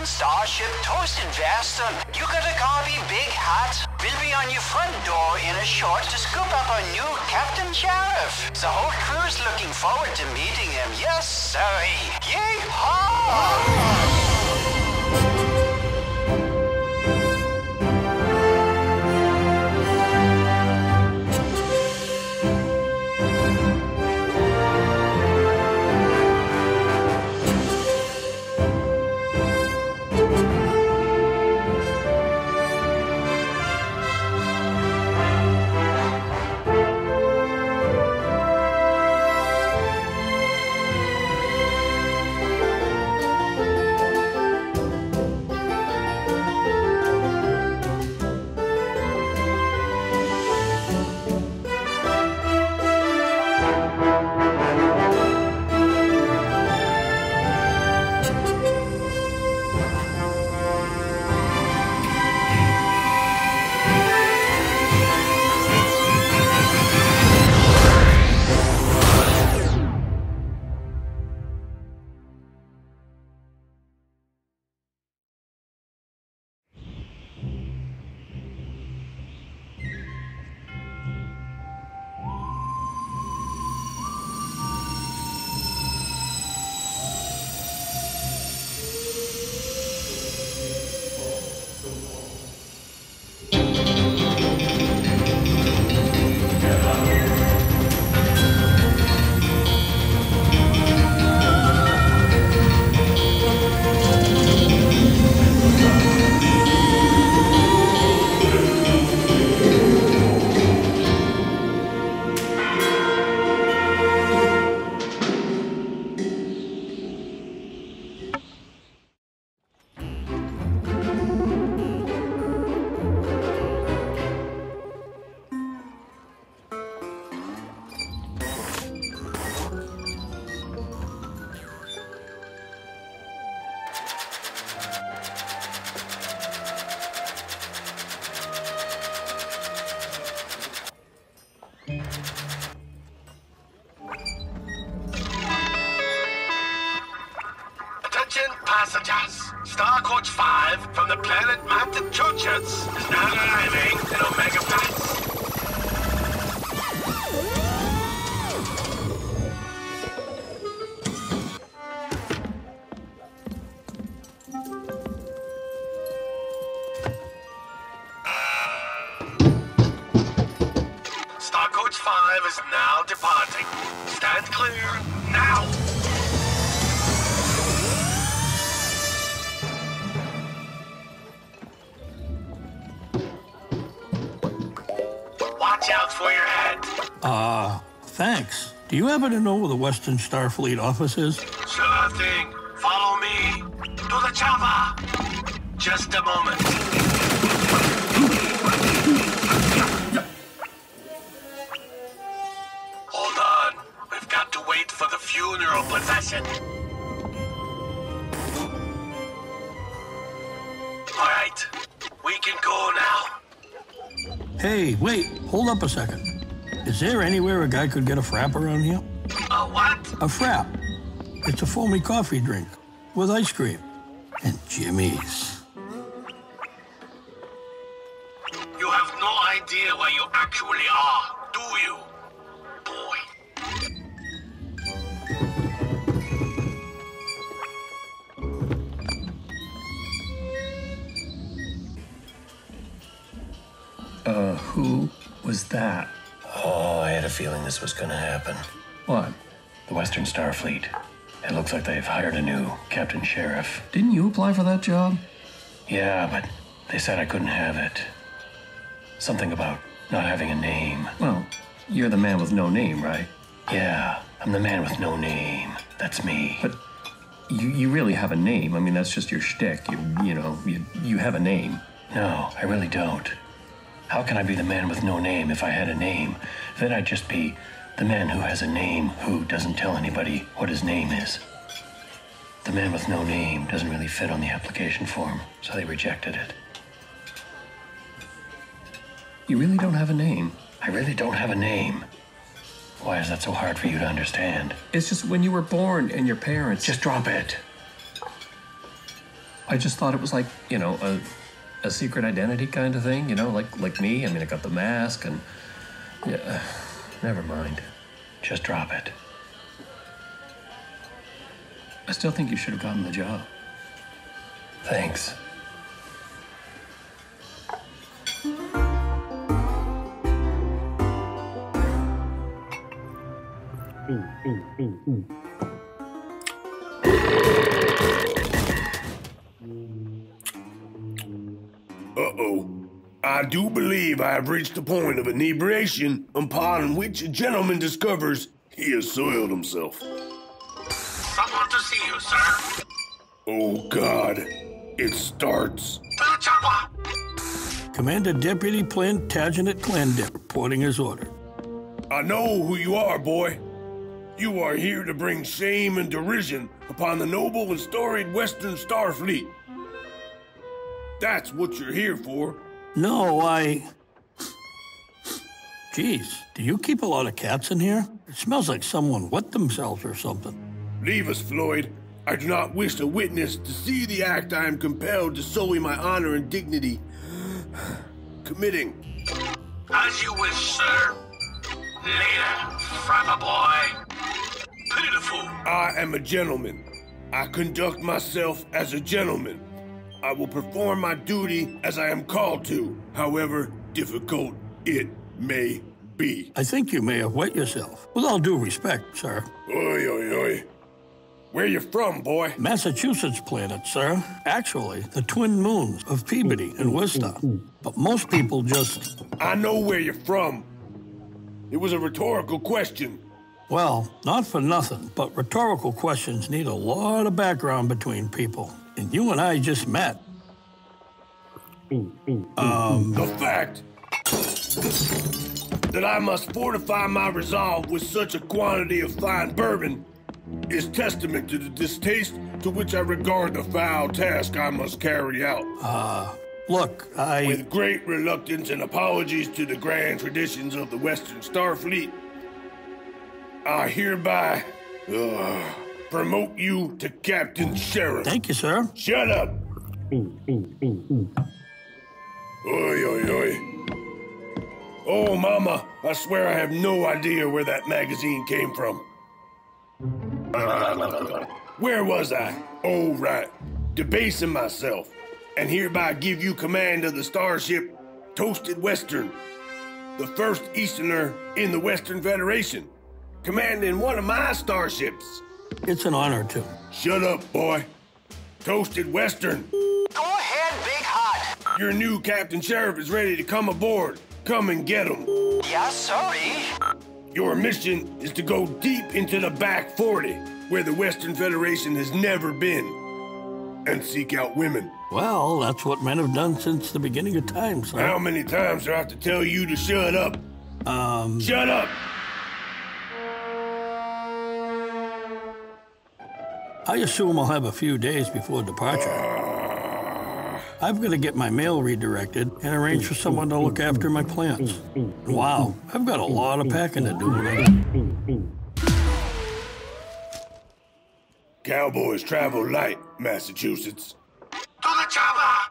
Starship toasted Vaston. You got a copy, big hat. We'll be on your front door in a short to scoop up our new Captain Sheriff. The whole crew's looking forward to meeting him. Yes, sirree. Yee-haw! Passengers, Star Coach 5 from the planet Massachusetts is now arriving in Omega Pass. Star Coach 5 is now departing. Stand clear now. Watch out for your head. Thanks. Do you happen to know where the Western Starfleet office is? Sure thing. Follow me. To the chopper. Just a moment. Hold on. We've got to wait for the funeral procession. All right. We can go now. Hey, wait, hold up a second. Is there anywhere a guy could get a frap around here? A what? A frap. It's a foamy coffee drink with ice cream and jimmies. You have no idea where you actually are, do you, boy? Who was that? Oh, I had a feeling this was gonna happen. What? The Western Starfleet. It looks like they've hired a new Captain Sheriff. Didn't you apply for that job? Yeah, but they said I couldn't have it. Something about not having a name. Well, you're the man with no name, right? Yeah, I'm the man with no name. That's me. But you really have a name. I mean, that's just your shtick. You have a name. No, I really don't. How can I be the man with no name if I had a name? Then I'd just be the man who has a name who doesn't tell anybody what his name is. The man with no name doesn't really fit on the application form, so they rejected it. You really don't have a name? I really don't have a name. Why is that so hard for you to understand? It's just when you were born and your parents... Just drop it. I just thought it was like, you know, a secret identity kind of thing, you know, like me. I mean, I got the mask and, yeah, never mind. Just drop it. I still think you should have gotten the job. Thanks. Uh-oh. I do believe I have reached the point of inebriation upon which a gentleman discovers he has soiled himself. Someone to see you, sir. Oh, God. It starts. To the chopper! Commander Deputy Plantagenet Clamdip reporting his order. I know who you are, boy. You are here to bring shame and derision upon the noble and storied Western Starfleet. That's what you're here for. No, Geez, do you keep a lot of cats in here? It smells like someone wet themselves or something. Leave us, Floyd. I do not wish a witness to see the act I am compelled to sully my honor and dignity committing. As you wish, sir. Later, frapper boy. Pity the fool. I am a gentleman. I conduct myself as a gentleman. I will perform my duty as I am called to, however difficult it may be. I think you may have wet yourself. With all due respect, sir. Oi, oi, oi. Where you from, boy? Massachusetts planet, sir. Actually, the twin moons of Peabody and Worcester. But most people just... I know where you're from. It was a rhetorical question. Well, not for nothing, but rhetorical questions need a lot of background between people. And you and I just met. The fact that I must fortify my resolve with such a quantity of fine bourbon is testament to the distaste to which I regard the foul task I must carry out. Look, With great reluctance and apologies to the grand traditions of the Western Starfleet, I hereby promote you to Captain Sheriff. Thank you, sir. Shut up! Oi, oi, oi. Oh, Mama, I swear I have no idea where that magazine came from. Where was I? Oh, right. Debasing myself, and hereby give you command of the starship Toasted Western, the first Easterner in the Western Federation, commanding one of my starships. It's an honor to. Shut up, boy. Toasted Western. Go ahead, Big Hot. Your new Captain Sheriff is ready to come aboard. Come and get him. Yeah, sorry. Your mission is to go deep into the back 40, where the Western Federation has never been, and seek out women. Well, that's what men have done since the beginning of time, sir. How many times do I have to tell you to shut up? Shut up! I assume I'll have a few days before departure. I've got to get my mail redirected and arrange for someone to look after my plants. Wow, I've got a lot of packing to do. Cowboys travel light, Massachusetts. To the chopper!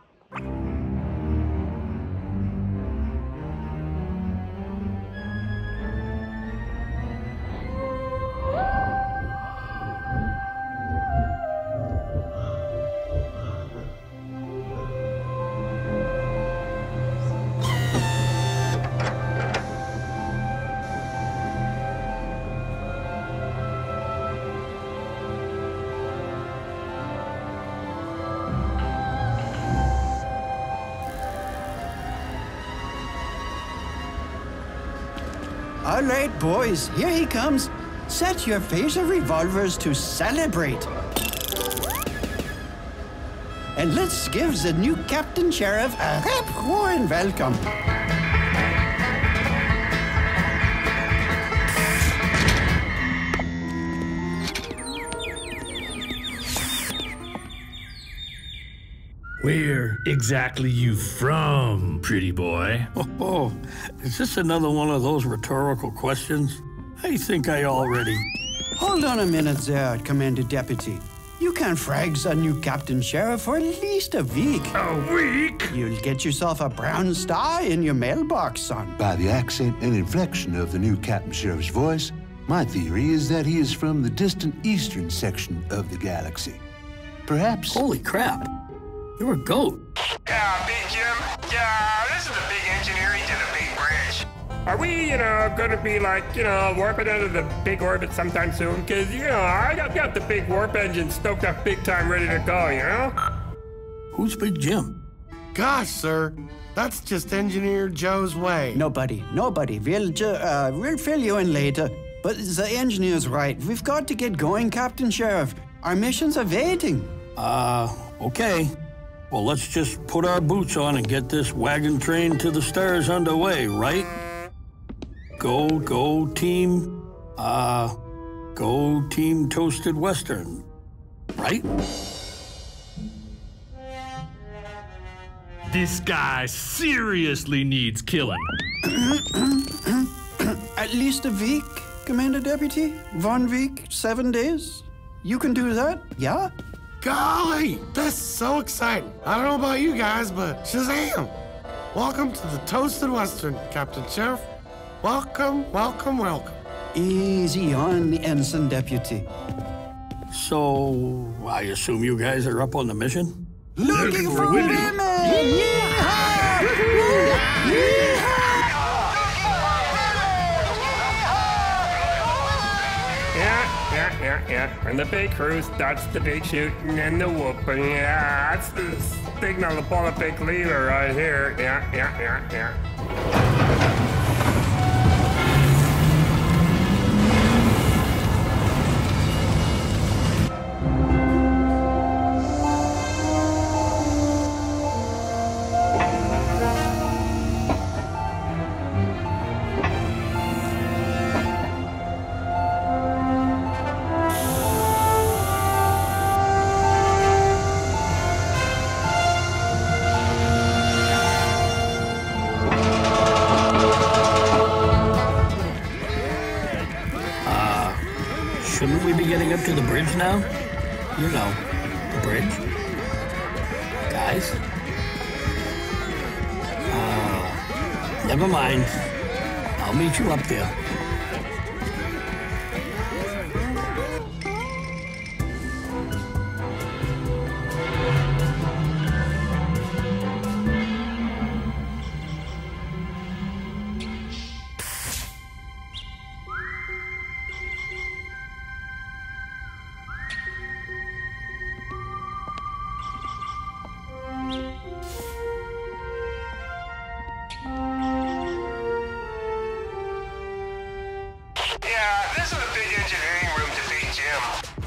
All right, boys, here he comes. Set your phaser revolvers to celebrate. And let's give the new Captain Sheriff a warm welcome. Where exactly you from, pretty boy? Oh, is this another one of those rhetorical questions? I think I already... Hold on a minute there, Commander Deputy. You can frag the new Captain Sheriff for at least a week. A week? You'll get yourself a brown star in your mailbox, son. By the accent and inflection of the new Captain Sheriff's voice, my theory is that he is from the distant eastern section of the galaxy. Perhaps... Holy crap. You're a goat. Yeah, Big Jim. Yeah, this is the big engineering to the big bridge. Are we, gonna be like, warping out of the big orbit sometime soon? Cause, I got the big warp engine stoked up big time ready to go, Who's Big Jim? Gosh, sir, that's just Engineer Joe's way. Nobody. We'll fill you in later. But the engineer's right. We've got to get going, Captain Sheriff. Our missions are waiting. Okay. Well, let's just put our boots on and get this wagon train to the stars underway, right? Go team Toasted Western, right? This guy seriously needs killing. At least a week, Commander Deputy. 1 week, 7 days. You can do that, yeah? Golly, that's so exciting. I don't know about you guys, but Shazam! Welcome to the Toasted Western, Captain Sheriff. Welcome. Easy on the ensign, Deputy. So, I assume you guys are up on the mission? Looking for women! Yeehaw! Yeah. And the big cruise, that's the big shooting and the whooping. Yeah, that's the signal to pull a big lever right here. Yeah. Shouldn't we be getting up to the bridge now? You know, the bridge. Guys? Never mind. I'll meet you up there.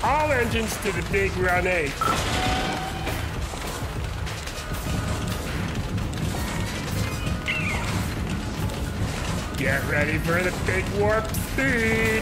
All engines to the big run 8. Get ready for the big warp speed.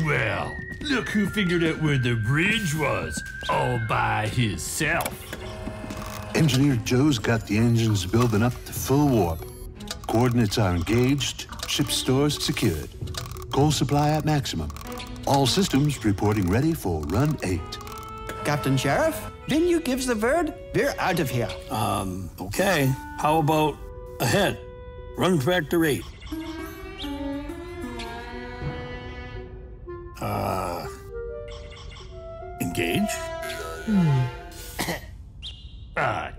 Well, look who figured out where the bridge was, all by himself. Engineer Joe's got the engines building up to full warp. Coordinates are engaged, ship stores secured. Coal supply at maximum. All systems reporting ready for run 8. Captain Sheriff, then you gives the word, we're out of here. Okay. How about ahead? Run factor 8. Engage?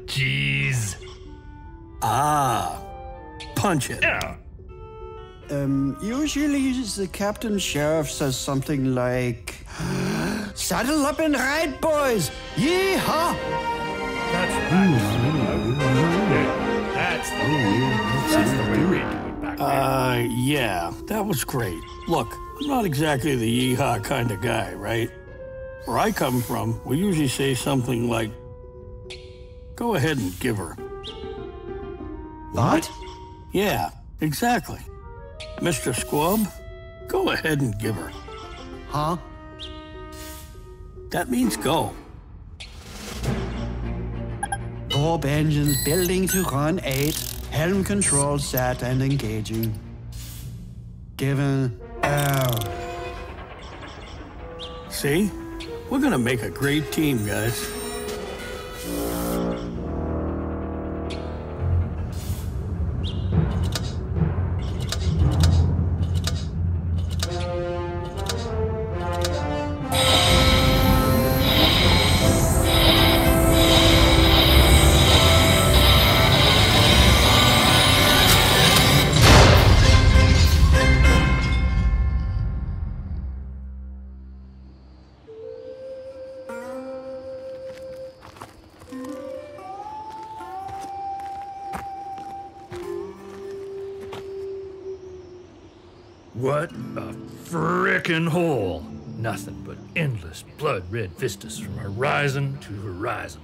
Jeez. Punch it. Yeah. Usually the Captain Sheriff says something like, saddle up and ride, boys! Yeehaw! That's the way we do it back then. Yeah, that was great. Look, I'm not exactly the yeehaw kind of guy, right? Where I come from, we usually say something like, Go ahead and give her. What? Yeah, exactly. Mr. Squab, go ahead and give her. Huh? That means go. Warp engines building to run 8. Helm control set and engaging. Given error. See? We're gonna make a great team, guys. What a frickin' hole. Nothing but endless blood-red vistas from horizon to horizon.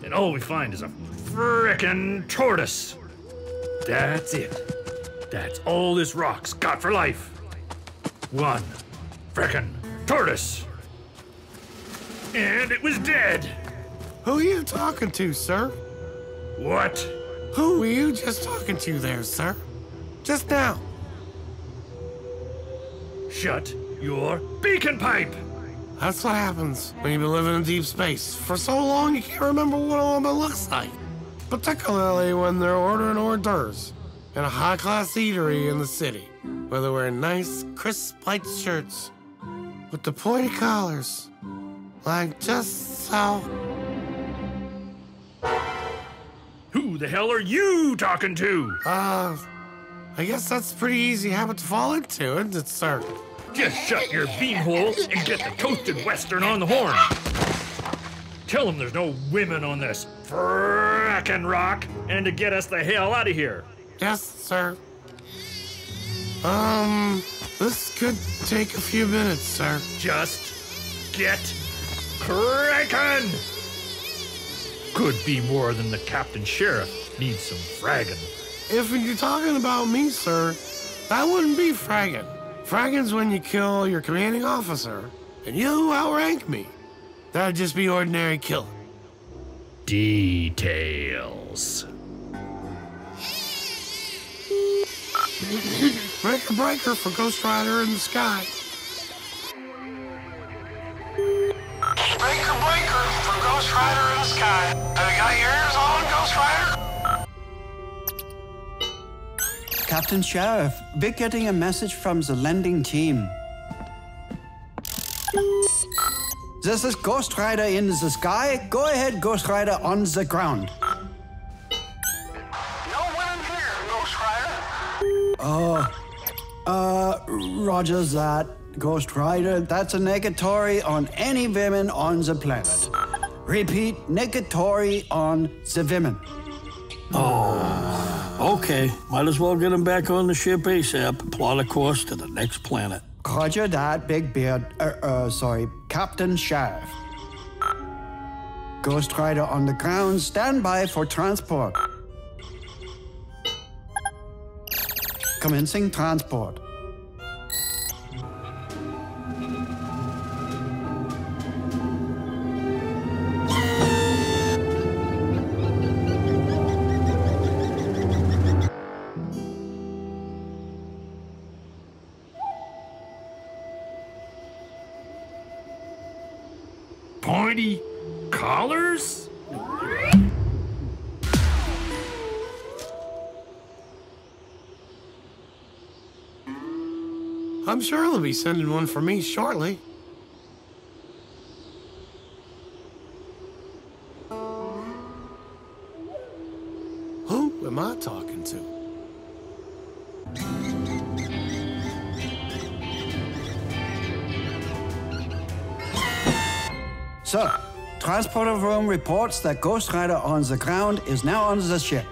And all we find is a frickin' tortoise. That's it. That's all this rock's got for life. One frickin' tortoise. And it was dead. Who are you talking to, sir? What? Who were you just talking to there, sir? Just now. Shut your beacon pipe! That's what happens when you've been living in deep space for so long you can't remember what a woman looks like. Particularly when they're ordering hors d'oeuvres in a high-class eatery in the city, where they're wearing nice, crisp white shirts with the pointy collars, like just so. Who the hell are you talking to? I guess that's a pretty easy habit to fall into, isn't it, sir? Just shut your beanhole and get the toasted western on the horn. Tell them there's no women on this frackin' rock and to get us the hell out of here. Yes, sir. This could take a few minutes, sir. Just get crankin'! Could be more than the Captain Sheriff needs some fragging. If you're talking about me, sir, that wouldn't be fragging. Fragging's when you kill your commanding officer, and you outrank me. That'd just be ordinary killing. Details. Breaker, breaker for Ghost Rider in the sky. Breaker, breaker for Ghost Rider in the sky. Have you got your ears on, Ghost Rider? Captain Sheriff, we're getting a message from the landing team. This is Ghost Rider in the sky. Go ahead, Ghost Rider on the ground. No women here, Ghost Rider. Roger that, Ghost Rider. That's a negatory on any women on the planet. Repeat, negatory on the women. Okay, might as well get him back on the ship ASAP. Plot a course to the next planet. Roger that, Big Beard. Captain Sheriff. Ghost Rider on the ground, stand by for transport. Commencing transport. Pointy collars? I'm sure they'll be sending one for me shortly. Who am I talking to? Sir, transporter room reports that Ghost Rider on the ground is now on the ship.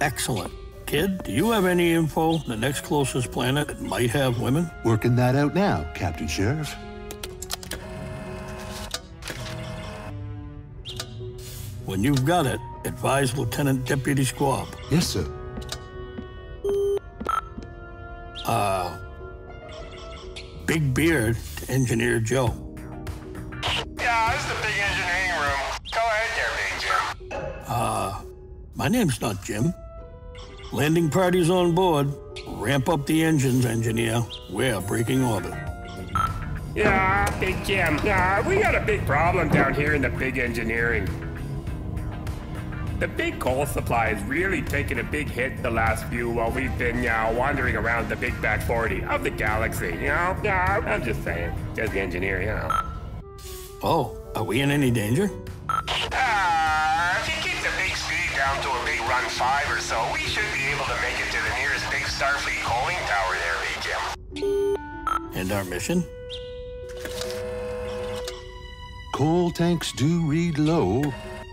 Excellent. Kid, do you have any info the next closest planet that might have women? Working that out now, Captain Sheriff. When you've got it, advise Lieutenant Deputy Squab. Yes, sir. Big Beard to Engineer Joe. Yeah, this is the big engineering room. Go ahead there, Big Jim. My name's not Jim. Landing party's on board. Ramp up the engines, engineer. We're breaking orbit. Yeah, Big Jim. Yeah, we got a big problem down here in the big engineering. The big coal supply has really taken a big hit the last few while we've been, wandering around the big back 40 of the galaxy, Yeah, I'm just saying. Just the engineer, Oh, are we in any danger? If you keep the big speed down to a big run 5 or so, we should be able to make it to the nearest big Starfleet coaling tower there, Big Jim. And our mission? Coal tanks do read low,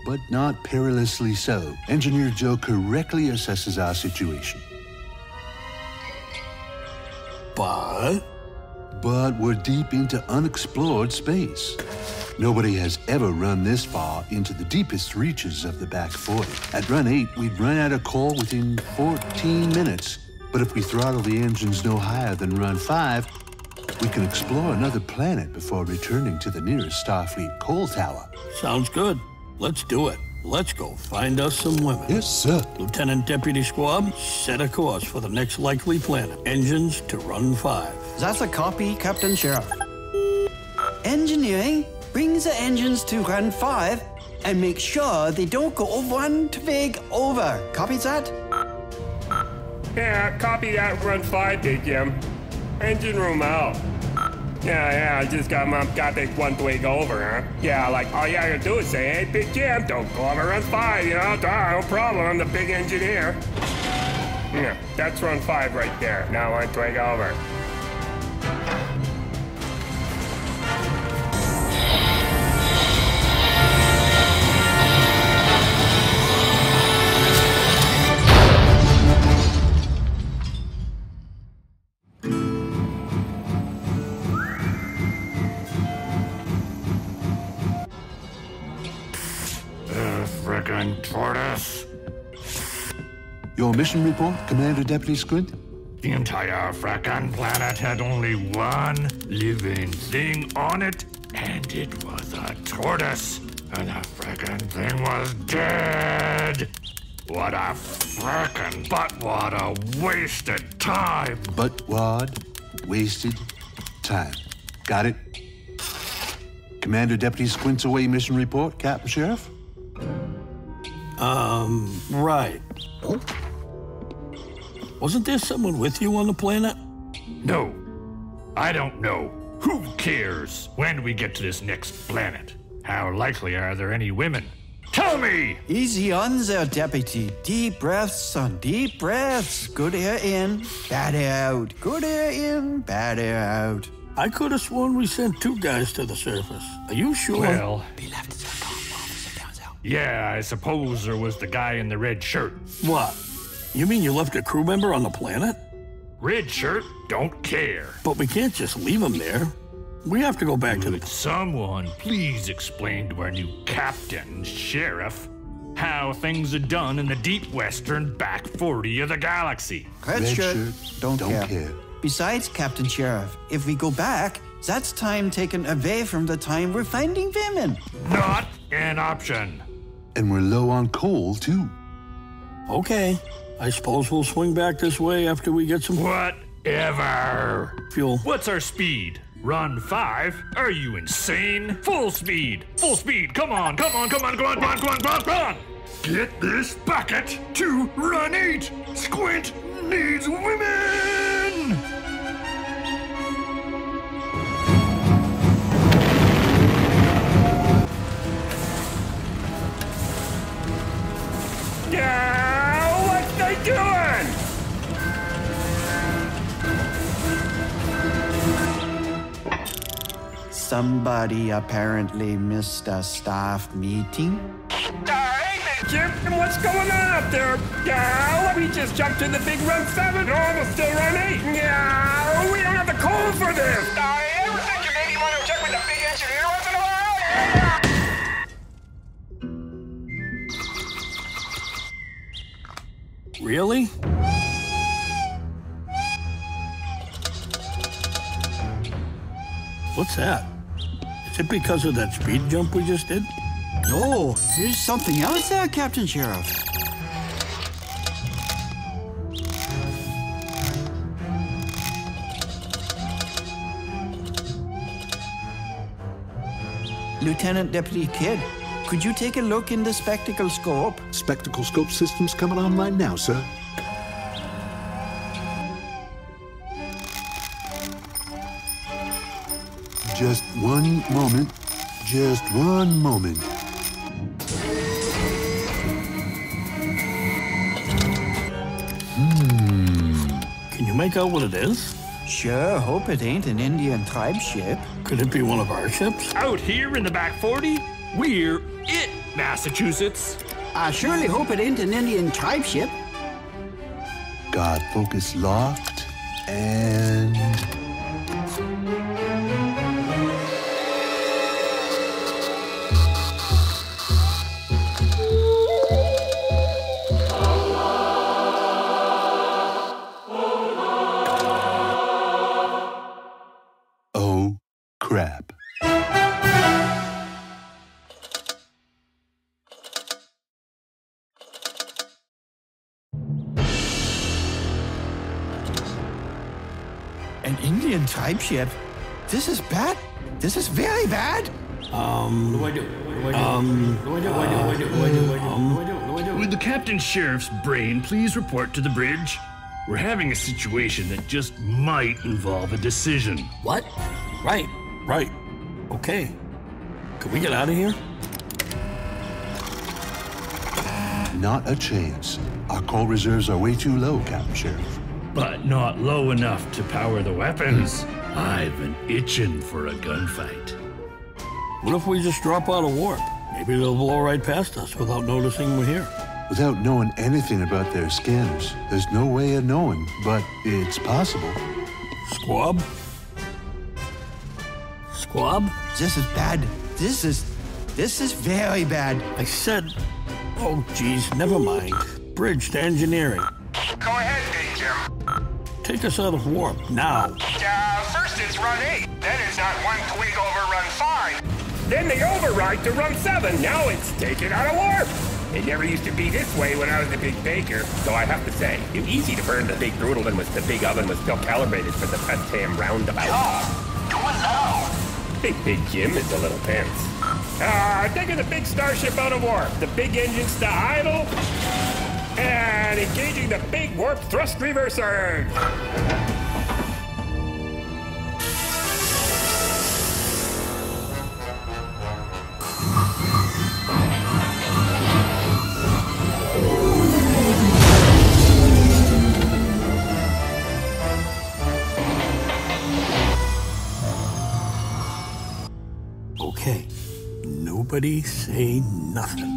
but not perilously so. Engineer Joe correctly assesses our situation. But we're deep into unexplored space. Nobody has ever run this far into the deepest reaches of the back 40. At run 8, we'd run out of coal within 14 minutes. But if we throttle the engines no higher than run 5, we can explore another planet before returning to the nearest Starfleet coal tower. sounds good. Let's do it. Let's go find us some women. Yes, sir. Lieutenant Deputy Squab, set a course for the next likely planet. Engines to run 5. That's a copy, Captain Sheriff. Engineering brings the engines to run 5 and make sure they don't go one twig over. Copy that? Yeah, copy that run 5, Big Jim. Engine room out. Yeah, I just got the one twig over, huh? Yeah, like, all you gotta do is say, hey, Big Jim, don't go over run 5, no problem, I'm the big engineer. Yeah, that's run 5 right there. Now one twig over. Frickin' tortoise. Your mission report, Commander Deputy Squint? The entire frickin' planet had only one living thing on it, and it was a tortoise. And the frickin' thing was dead. What a frickin' what a wasted time. Wasted time. Got it? Commander Deputy Squint's away mission report, Captain Sheriff? Right. Wasn't there someone with you on the planet? No, I don't know. Who cares? When do we get to this next planet? How likely are there any women? Tell me! Easy on there, Deputy. Deep breaths, son. Deep breaths. Good air in, bad air out. Good air in, bad air out. I could have sworn we sent 2 guys to the surface. Are you sure? Well, yeah, I suppose there was the guy in the red shirt. What? You mean you left a crew member on the planet? Red shirt don't care. But we can't just leave him there. We have to go back to the... Would someone please explain to our new Captain Sheriff how things are done in the deep western back 40 of the galaxy? Red shirt, don't care. Besides, Captain Sheriff, if we go back, that's time taken away from the time we're finding women. Not an option. And we're low on coal, too. Okay. I suppose we'll swing back this way after we get some... Whatever. Fuel. What's our speed? Run 5? Are you insane? Full speed! Full speed! Come on! Come on! Come on! Come on! Come on! Come on! Come on! Come on! Get this bucket to run 8! Squint needs women! Yeah, what's they doing? Somebody apparently missed a staff meeting. Hey, Big Jim, what's going on up there? Yeah, we just jumped to the big run 7. Almost still run 8. Yeah, we don't have the coal for this. I ever think you maybe want to check with the big engineer once in a while? Really? What's that? Is it because of that speed jump we just did? No, there's something else there, Captain Sheriff. Lieutenant Deputy Kidd, could you take a look in the spectacle scope? Spectacle scope system's coming online now, sir. Just one moment. Just one moment. Can you make out what it is? Sure, hope it ain't an Indian TribeShip. Could it be one of our ships? Out here in the back 40, we're it, Massachusetts. I surely hope it ain't an Indian TribeShip. Got focus locked, and... Oh, crap. An Indian TribeShip? This is bad. This is very bad. Would the Captain Sheriff's brain please report to the bridge? We're having a situation that just might involve a decision. What? Right. Okay. Could we get out of here? Not a chance. Our coal reserves are way too low, Captain Sheriff. But not low enough to power the weapons. I've been itching for a gunfight. What if we just drop out of warp? Maybe they'll blow right past us without noticing we're here. Without knowing anything about their scanners, there's no way of knowing, but it's possible. Squab? Squab? This is bad. This is very bad. I said... Oh, geez, never mind. Bridge to engineering. Go ahead, Big Jim. Take us out of warp, now. First it's run 8, then it's not one twig over run 5. Then they override to run 7, now it's taken out of warp. It never used to be this way when I was the big baker, though I have to say, it was easy to burn the big brutal when the big oven was still calibrated for the best ham roundabout. Do it now. Big Jim is a little tense. Taking the big starship out of warp, the big engines to idle, and engaging the big warp thrust reverser. Okay, nobody say nothing.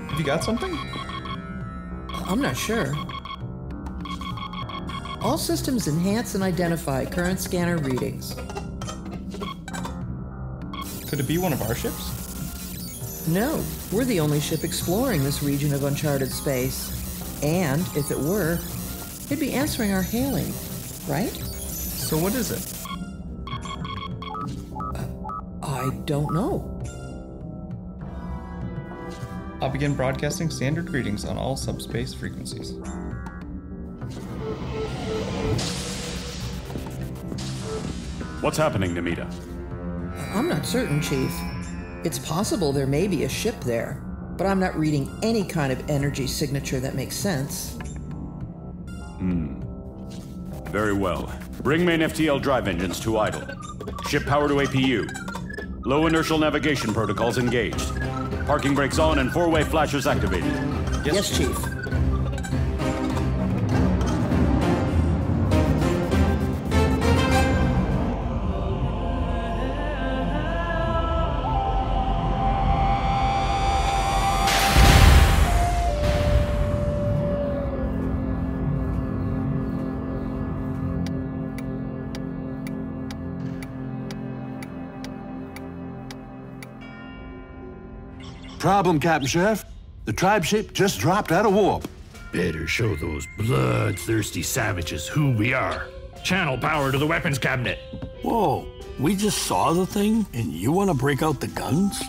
Have you got something? I'm not sure. All systems enhance and identify current scanner readings. Could it be one of our ships? No, we're the only ship exploring this region of uncharted space. And if it were, it'd be answering our hailing, right? So what is it? I don't know. I'll begin broadcasting standard greetings on all subspace frequencies. What's happening, Namita? I'm not certain, Chief. It's possible there may be a ship there, but I'm not reading any kind of energy signature that makes sense. Very well. Bring main FTL drive engines to idle. Ship power to APU. Low inertial navigation protocols engaged. Parking brakes on and four-way flashers activated. Yes, Chief. Problem, Captain Sheriff. The tribe ship just dropped out of warp. Better show those bloodthirsty savages who we are. Channel power to the weapons cabinet. Whoa, we just saw the thing and you want to break out the guns?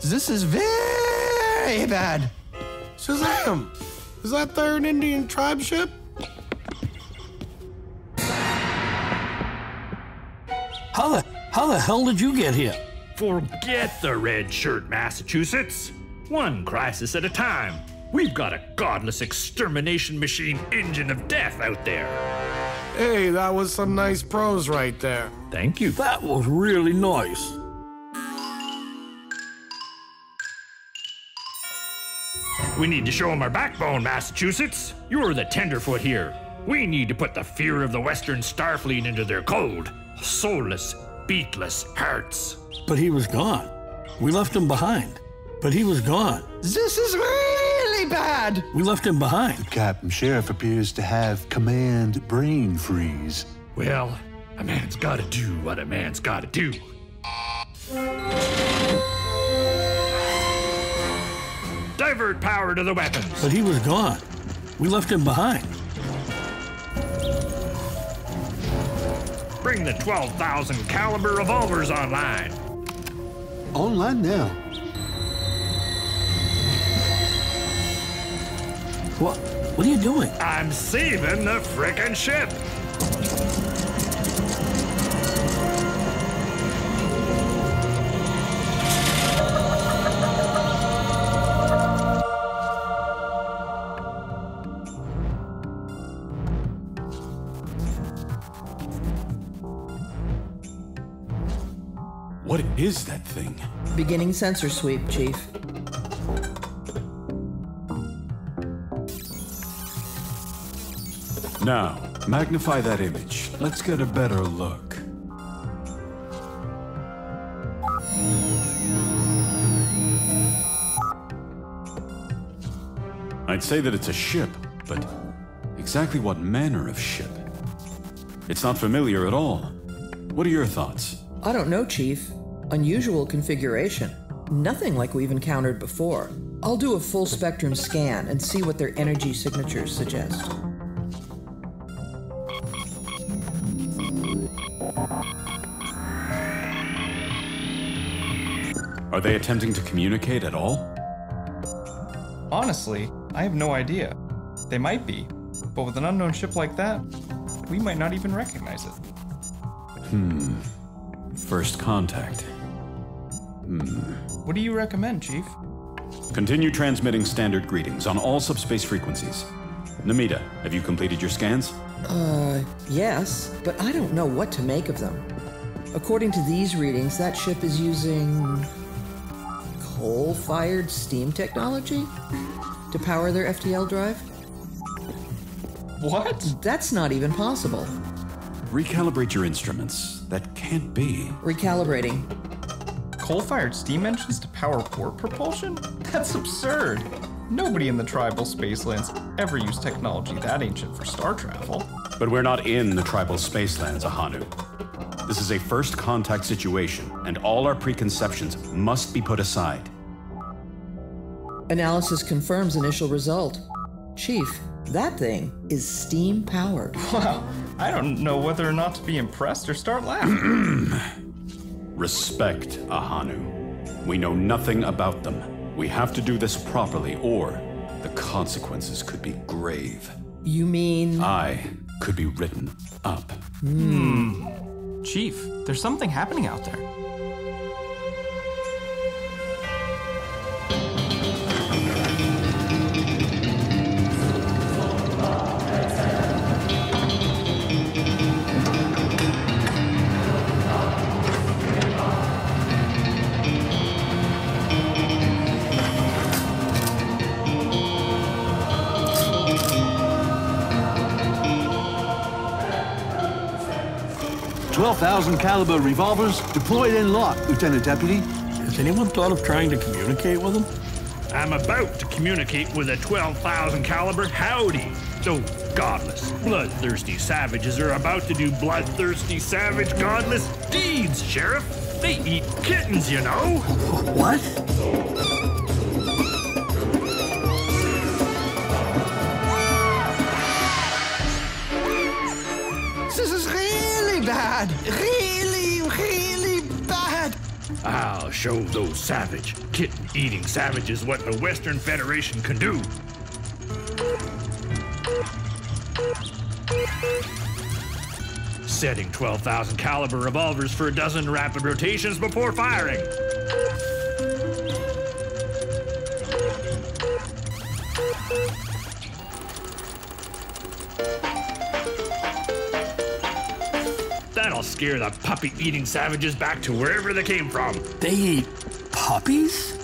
This is very bad. Shazam! Is that there an Indian TribeShip? How the hell did you get here? Forget the red shirt, Massachusetts. One crisis at a time. We've got a godless extermination machine engine of death out there. Hey, that was some nice prose right there. Thank you. That was really nice. We need to show them our backbone, Massachusetts. You're the tenderfoot here. We need to put the fear of the Western Starfleet into their cold, soulless, beatless hearts. But he was gone. We left him behind. But he was gone. This is really bad. We left him behind. Captain Sheriff appears to have command brain freeze. Well, a man's gotta do what a man's gotta do. Divert power to the weapons. But he was gone. We left him behind. Bring the 12,000 caliber revolvers online. Online now. What are you doing? I'm saving the frickin' ship. What is that thing? Beginning sensor sweep, Chief. Now, magnify that image. Let's get a better look. I'd say that it's a ship, but exactly what manner of ship? It's not familiar at all. What are your thoughts? I don't know, Chief. Unusual configuration. Nothing like we've encountered before. I'll do a full spectrum scan and see what their energy signatures suggest. Are they attempting to communicate at all? Honestly, I have no idea. They might be, but with an unknown ship like that, we might not even recognize it. First contact. What do you recommend, Chief? Continue transmitting standard greetings on all subspace frequencies. Namita, have you completed your scans? Yes, but I don't know what to make of them. According to these readings, that ship is using coal-fired steam technology to power their FTL drive. What? That's not even possible. Recalibrate your instruments. That can't be. Recalibrating. Coal-fired steam engines to power warp propulsion? That's absurd. Nobody in the tribal spacelands ever used technology that ancient for star travel. But we're not in the tribal spacelands, Ahanu. This is a first contact situation, and all our preconceptions must be put aside. Analysis confirms initial result. Chief, that thing is steam powered. Wow, I don't know whether or not to be impressed or start laughing. Respect, Ahanu. We know nothing about them. We have to do this properly, or the consequences could be grave. You mean? I could be written up. Chief, there's something happening out there. .12,000 caliber revolvers deployed and locked, Lieutenant Deputy. Has anyone thought of trying to communicate with him? I'm about to communicate with a 12,000 caliber howdy. Those godless, bloodthirsty savages are about to do bloodthirsty, savage, godless deeds, Sheriff. They eat kittens, you know. What? This is really bad. Really, really bad. I'll show those savage, kitten-eating savages what the Western Federation can do. Setting 12,000 caliber revolvers for a dozen rapid rotations before firing. That'll scare the puppy-eating savages back to wherever they came from. They eat puppies?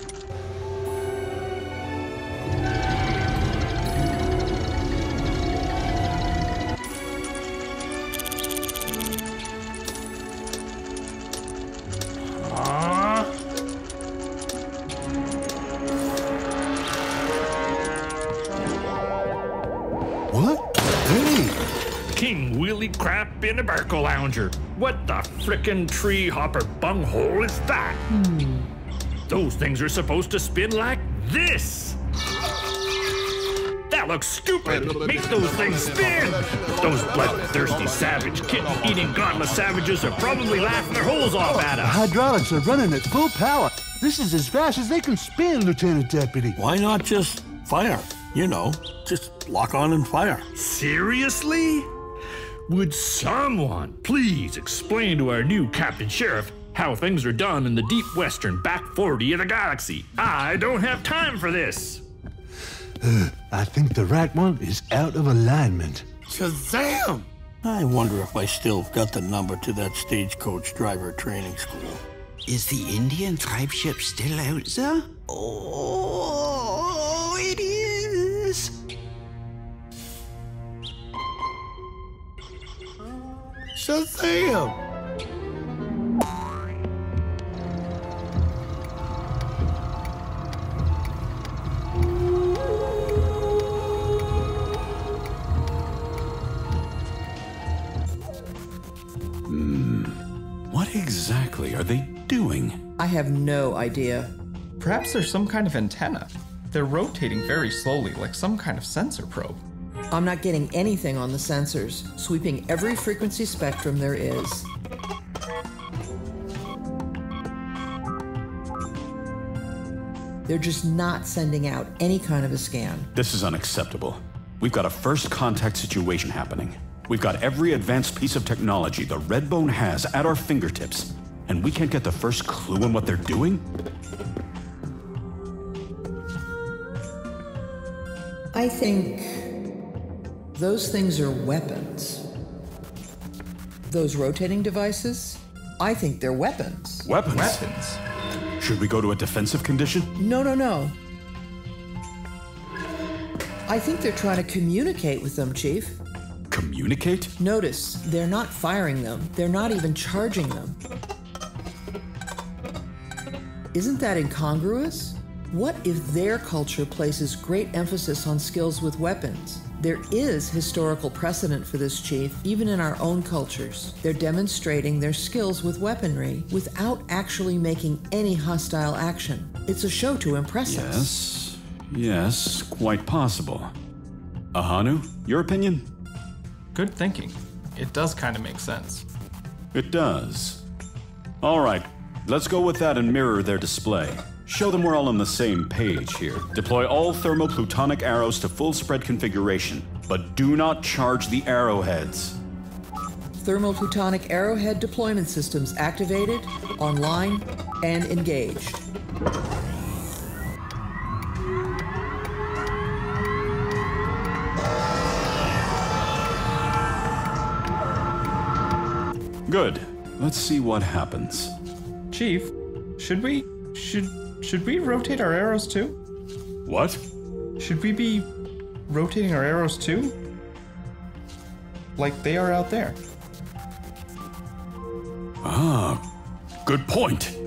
Crap in a barco lounger. What the frickin' tree hopper bunghole is that? Those things are supposed to spin like this. That looks stupid. Make those things spin. Those bloodthirsty, savage, kitten-eating, godless savages are probably laughing their holes off at The us. hydraulics are running at full power. This is as fast as they can spin, Lieutenant Deputy. Why not just fire? You know, just lock on and fire. Seriously? Would someone please explain to our new Captain Sheriff how things are done in the deep western back 40 of the galaxy? I don't have time for this. I think the right one is out of alignment. Shazam! I wonder if I still got the number to that stagecoach driver training school. Is the Indian TribeShip still out, sir? Oh, it is. Shazam! What exactly are they doing? I have no idea. Perhaps there's some kind of antenna. They're rotating very slowly, like some kind of sensor probe. I'm not getting anything on the sensors, sweeping every frequency spectrum there is. They're just not sending out any kind of a scan. This is unacceptable. We've got a first contact situation happening. We've got every advanced piece of technology the Redbone has at our fingertips, and we can't get the first clue on what they're doing? I think those things are weapons. Those rotating devices, I think they're weapons. Weapons? Weapons? Should we go to a defensive condition? No. I think they're trying to communicate with them, Chief. Communicate? Notice, they're not firing them. They're not even charging them. Isn't that incongruous? What if their culture places great emphasis on skills with weapons? There is historical precedent for this, Chief, even in our own cultures. They're demonstrating their skills with weaponry without actually making any hostile action. It's a show to impress us. Yes, quite possible. Ahanu, your opinion? Good thinking. It does kind of make sense. It does. All right, let's go with that and mirror their display. Show them we're all on the same page here. Deploy all thermoplutonic arrows to full spread configuration, but do not charge the arrowheads. Thermoplutonic arrowhead deployment systems activated, online, and engaged. Good. Let's see what happens. Chief, should we rotate our arrows too? What? Should we be rotating our arrows too? Like they are out there. Ah, good point.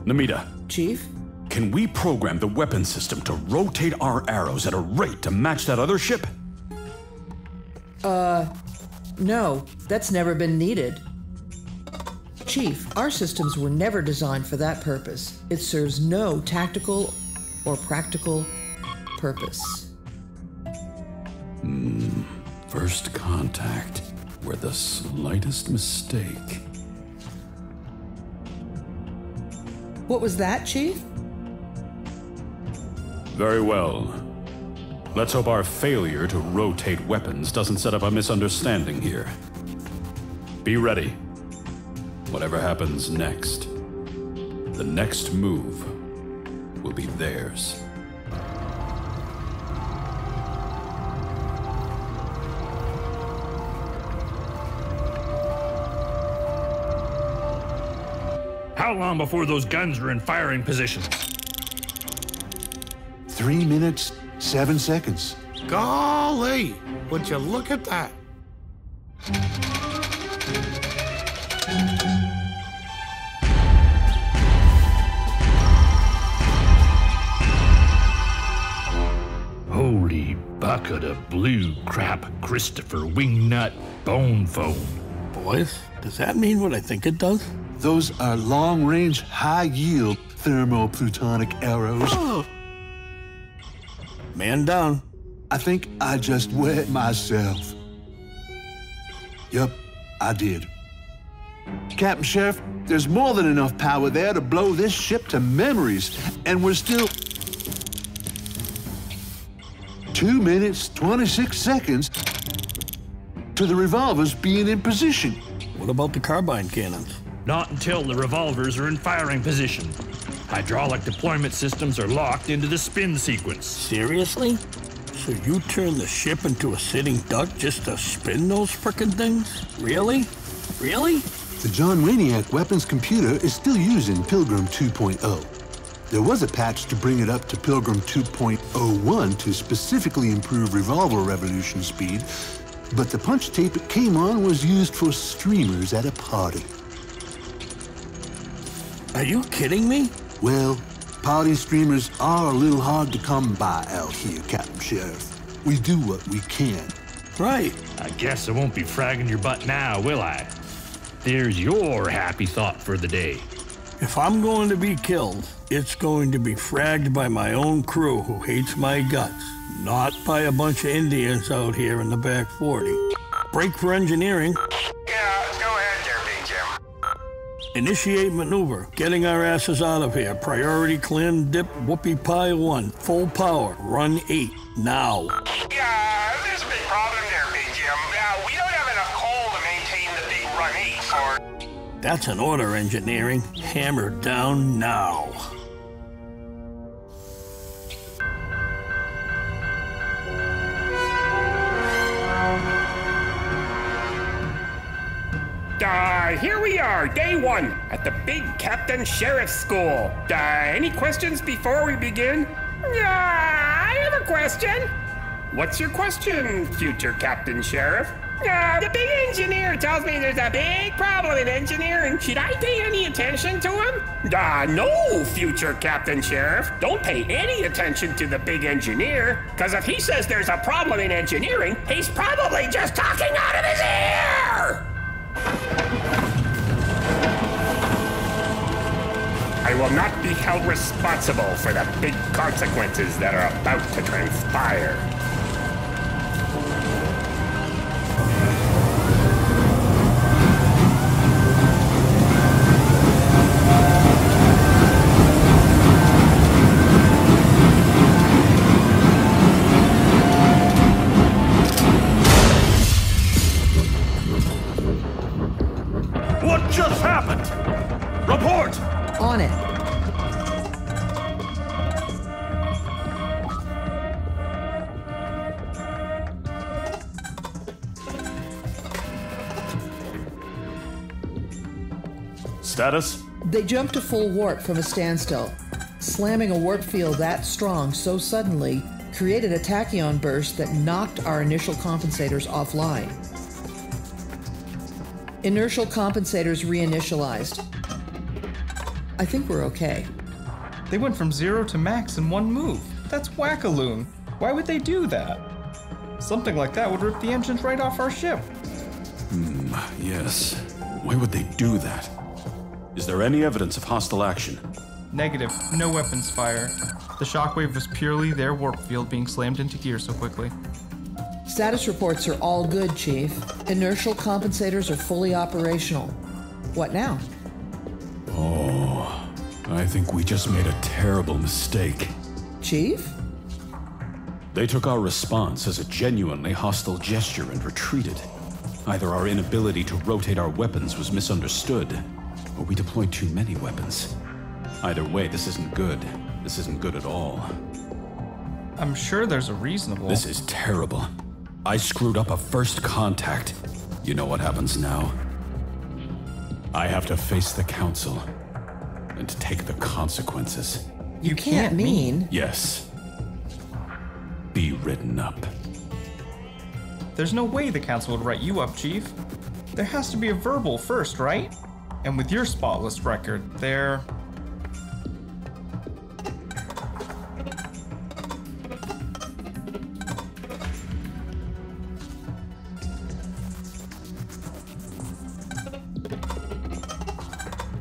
Namita. Chief? Can we program the weapon system to rotate our arrows at a rate to match that other ship? No, that's never been needed. Chief, our systems were never designed for that purpose. It serves no tactical or practical purpose. First contact, where the slightest mistake. What was that, Chief? Very well. Let's hope our failure to rotate weapons doesn't set up a misunderstanding here. Be ready. Whatever happens next, the next move will be theirs. How long before those guns are in firing position? 3 minutes, 7 seconds. Golly, would you look at that? Holy bucket of blue crap, Christopher Wingnut Bone Foam. Boys, does that mean what I think it does? Those are long-range, high-yield thermoplutonic arrows. Oh. Man down. I think I just wet myself. Yup, I did. Captain Sheriff, there's more than enough power there to blow this ship to memories, and we're still 2 minutes, 26 seconds to the revolvers being in position. What about the carbine cannons? Not until the revolvers are in firing position. Hydraulic deployment systems are locked into the spin sequence. Seriously? So you turn the ship into a sitting duck just to spin those frickin' things? Really? Really? The John Wayniak weapons computer is still using Pilgrim 2.0. There was a patch to bring it up to Pilgrim 2.01 to specifically improve revolver revolution speed, but the punch tape it came on was used for streamers at a party. Are you kidding me? Well, party streamers are a little hard to come by out here, Captain Sheriff. We do what we can. Right. I guess I won't be fragging your butt now, will I? There's your happy thought for the day. If I'm going to be killed, it's going to be fragged by my own crew who hates my guts, not by a bunch of Indians out here in the back 40. Break for engineering. Yeah, go ahead there, Big Jim. Initiate maneuver. Getting our asses out of here. Priority Clamdip Whoopie Pie 1. Full power. Run 8. Now. Yeah, there's a big problem there, Big Jim. We don't have enough coal to maintain the big run 8 for... That's an order, engineering. Hammer down now. Here we are, day 1, at the big Captain Sheriff School. Any questions before we begin? I have a question. What's your question, future Captain Sheriff? The big engineer tells me there's a big problem in engineering. Should I pay any attention to him? No, future Captain Sheriff. Don't pay any attention to the big engineer, because if he says there's a problem in engineering, he's probably just talking out of his ear! I will not be held responsible for the big consequences that are about to transpire. What just happened? Report! On it. Status? They jumped to full warp from a standstill. Slamming a warp field that strong so suddenly created a tachyon burst that knocked our initial compensators offline. Inertial compensators reinitialized. I think we're okay. They went from 0 to max in one move. That's wackaloon. Why would they do that? Something like that would rip the engines right off our ship. Yes. Why would they do that? Is there any evidence of hostile action? Negative. No weapons fire. The shockwave was purely their warp field being slammed into gear so quickly. Status reports are all good, Chief. Inertial compensators are fully operational. What now? Oh, I think we just made a terrible mistake. Chief? They took our response as a genuinely hostile gesture and retreated. Either our inability to rotate our weapons was misunderstood, or we deployed too many weapons. Either way, this isn't good. This isn't good at all. I'm sure there's a reasonable... This is terrible. I screwed up a first contact. You know what happens now? I have to face the Council and take the consequences. You can't mean... Yes. Be written up. There's no way the Council would write you up, Chief. There has to be a verbal first, right? And with your spotless record, there...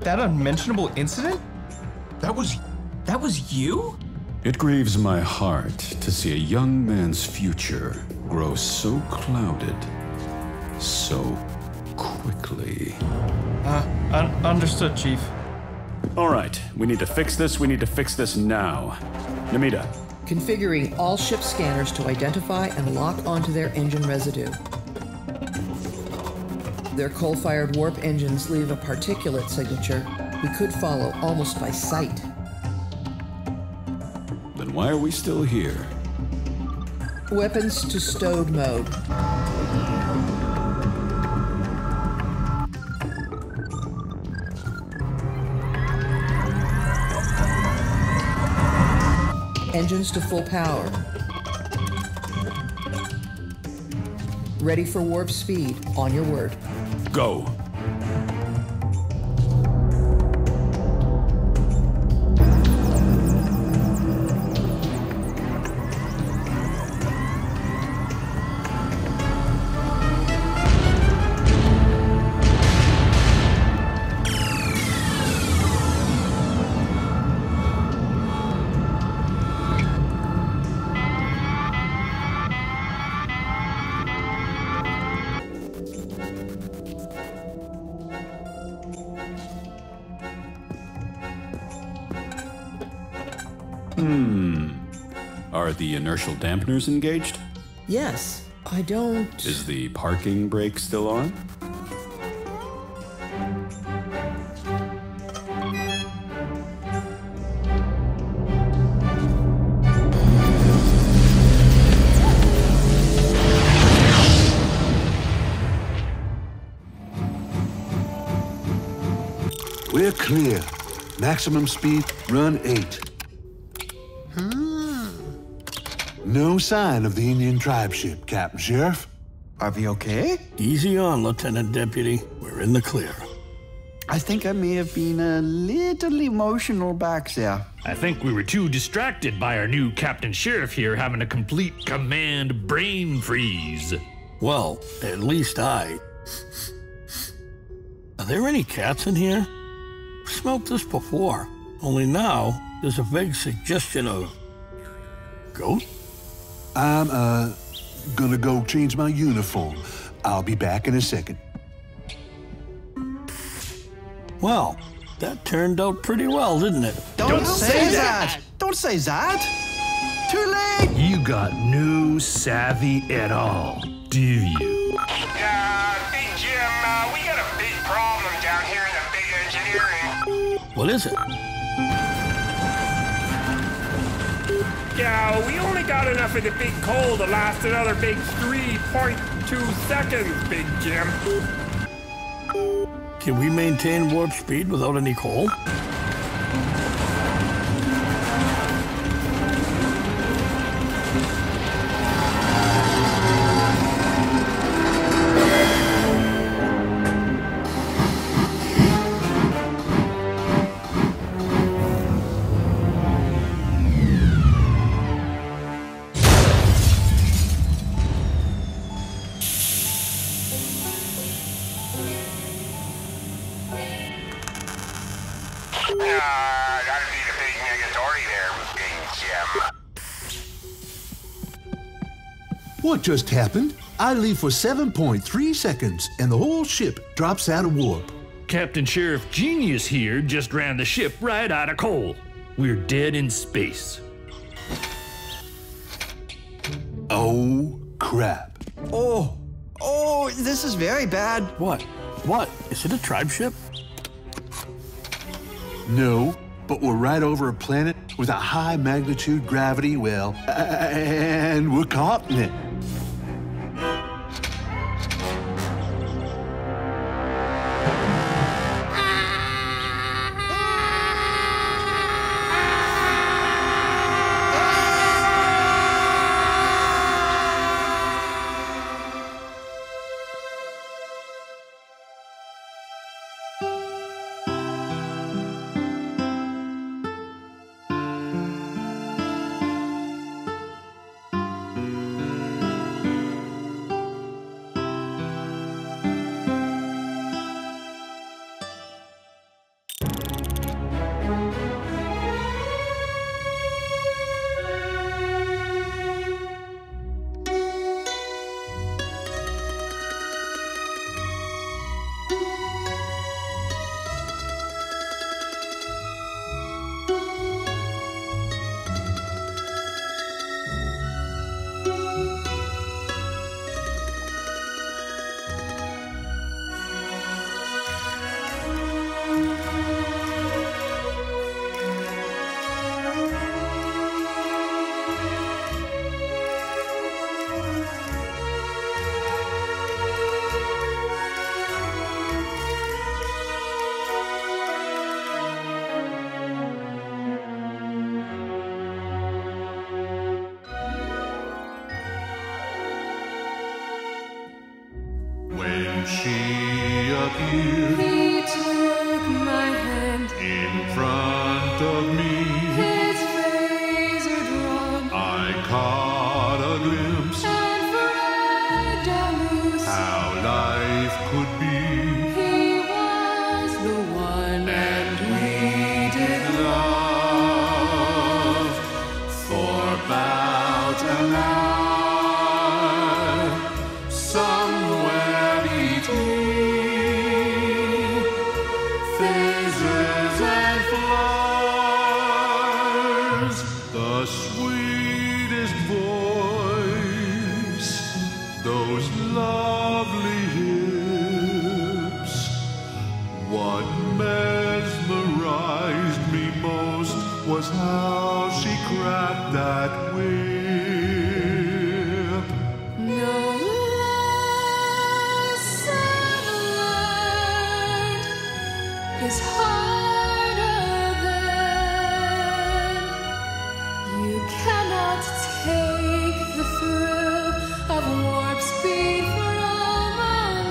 That unmentionable incident? That was you? It grieves my heart to see a young man's future grow so clouded so quickly. Understood, Chief. All right, we need to fix this. We need to fix this now. Namita. Configuring all ship scanners to identify and lock onto their engine residue. Their coal-fired warp engines leave a particulate signature we could follow almost by sight. Then why are we still here? Weapons to stowed mode. Engines to full power. Ready for warp speed. On your word. Go. Are the inertial dampeners engaged? Yes, I don't... Is the parking brake still on? We're clear. Maximum speed, run 8. No sign of the Indian TribeShip, Captain Sheriff. Are we okay? Easy on, Lieutenant Deputy. We're in the clear. I think I may have been a little emotional back there. I think we were too distracted by our new Captain Sheriff here having a complete command brain freeze. Well, at least I... Are there any cats in here? I've smelt this before, only now there's a vague suggestion of... ghost? I'm, gonna go change my uniform. I'll be back in a second. Well, that turned out pretty well, didn't it? Don't say that! Don't say that! Too late! You got no savvy at all, do you? Big Jim, we got a big problem down here in the big engineering. What is it? Yeah, we only got enough of the big coal to last another big 3.2 seconds, Big Jim. Can we maintain warp speed without any coal? That'd be the big negatory there, Big Jim. What just happened? I leave for 7.3 seconds, and the whole ship drops out of warp. Captain Sheriff Genius here just ran the ship right out of coal. We're dead in space. Oh, crap. Oh, this is very bad. What? What? Is it a tribe ship? No, but we're right over a planet with a high magnitude gravity well, and we're caught in it. When she appeared, he took my hand in front of me. His razor drawn, I caught a glimpse and fragged loose. How life could be. He was the one, and we did love for about an hour. Somewhere between phases and flowers, the sweetest voice, those lovely hips. What mesmerized me most was how she cracked that whip. no lesson learned is harder than you cannot take the thrill of warp speed from a man.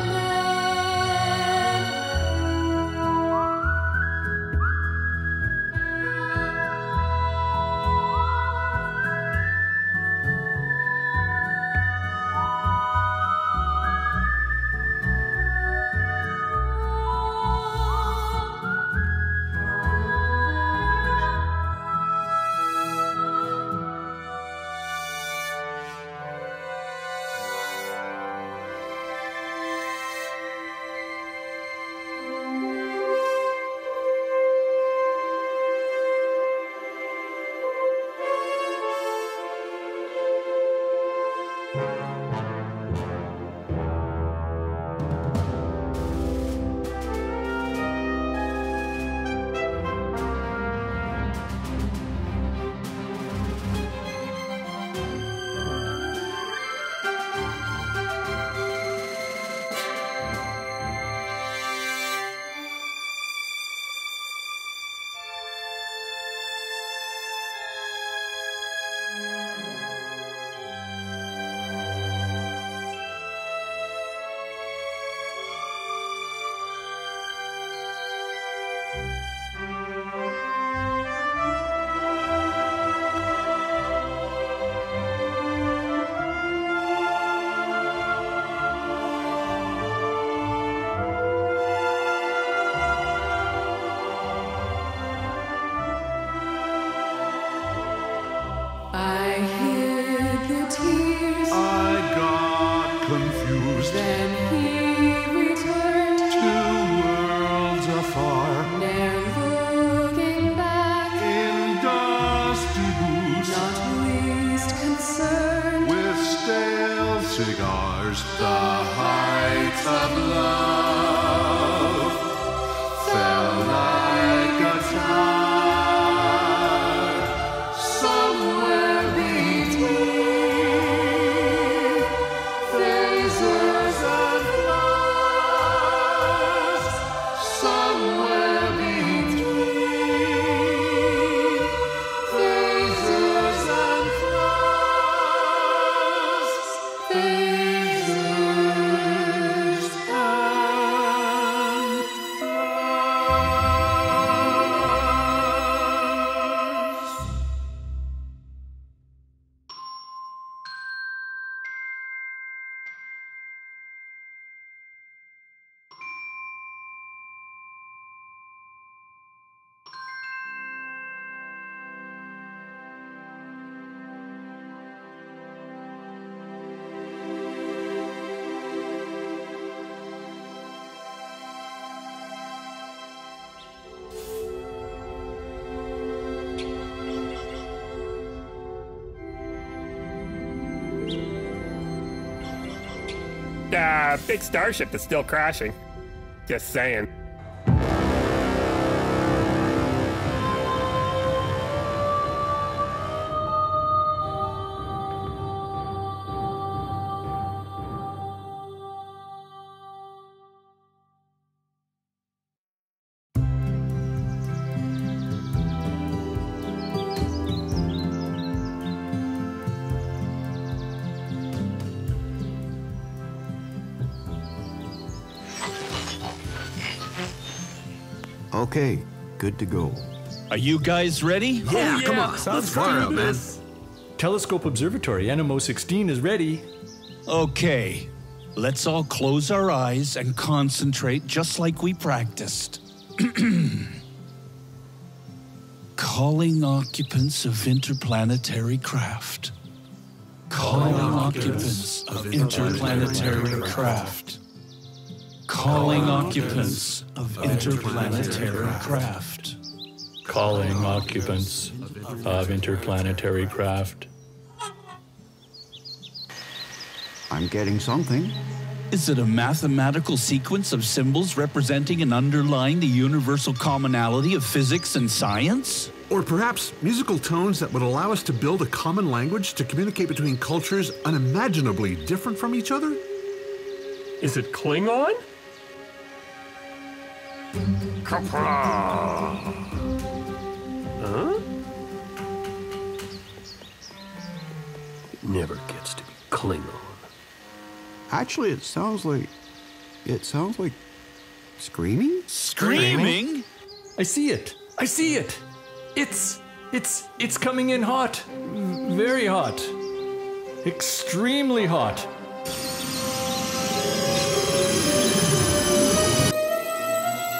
Then he returned to worlds afar, ne'er looking back, in dusty boots, not least concerned with stale cigars. The heights of love fell like a tide somewhere between phasers and flowers, somewhere between phasers and flowers, phasers and flowers. Big starship is still crashing. Just saying. Okay, good to go. Are you guys ready? Yeah, come on. Let's fire up, man. Telescope Observatory, Animo 16 is ready. Okay, let's all close our eyes and concentrate just like we practiced. Calling occupants of interplanetary craft. Calling occupants of interplanetary craft. Calling occupants of interplanetary craft. Calling occupants of interplanetary craft. I'm getting something. Is it a mathematical sequence of symbols representing and underlying the universal commonality of physics and science? Or perhaps musical tones that would allow us to build a common language to communicate between cultures unimaginably different from each other? Is it Klingon? Kapra. Huh? It never gets to be Klingon. Actually, it sounds like screaming? Screaming? I see it. I see it. It's coming in hot. Very hot. Extremely hot.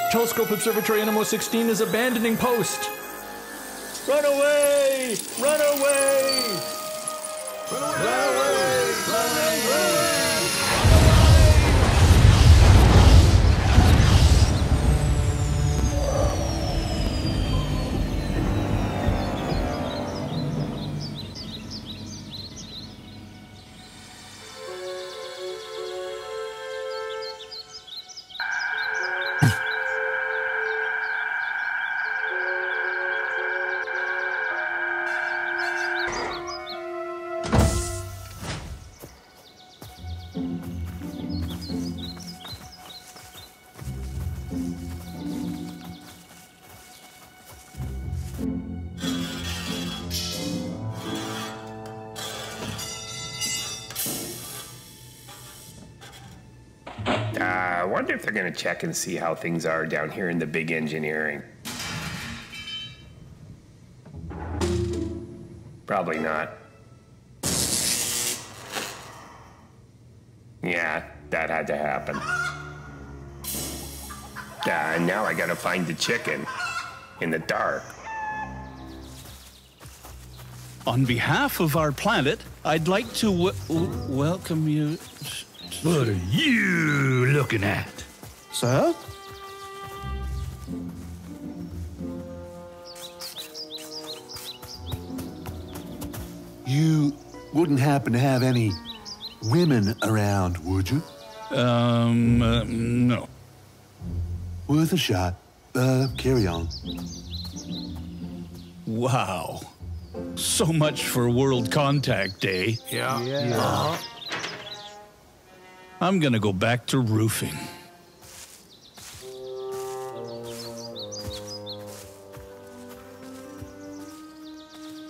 Telescope Observatory Animo 16 is abandoning post. Run away! Run away! Run away! Run away! Run away! I wonder if they're gonna check and see how things are down here in the big engineering. Probably not. Yeah, that had to happen. Now I gotta find the chicken in the dark. On behalf of our planet, I'd like to welcome you What are you looking at? Sir? You wouldn't happen to have any women around, would you? No. Worth a shot. Carry on. Wow. So much for World Contact Day. Yeah. I'm gonna go back to roofing.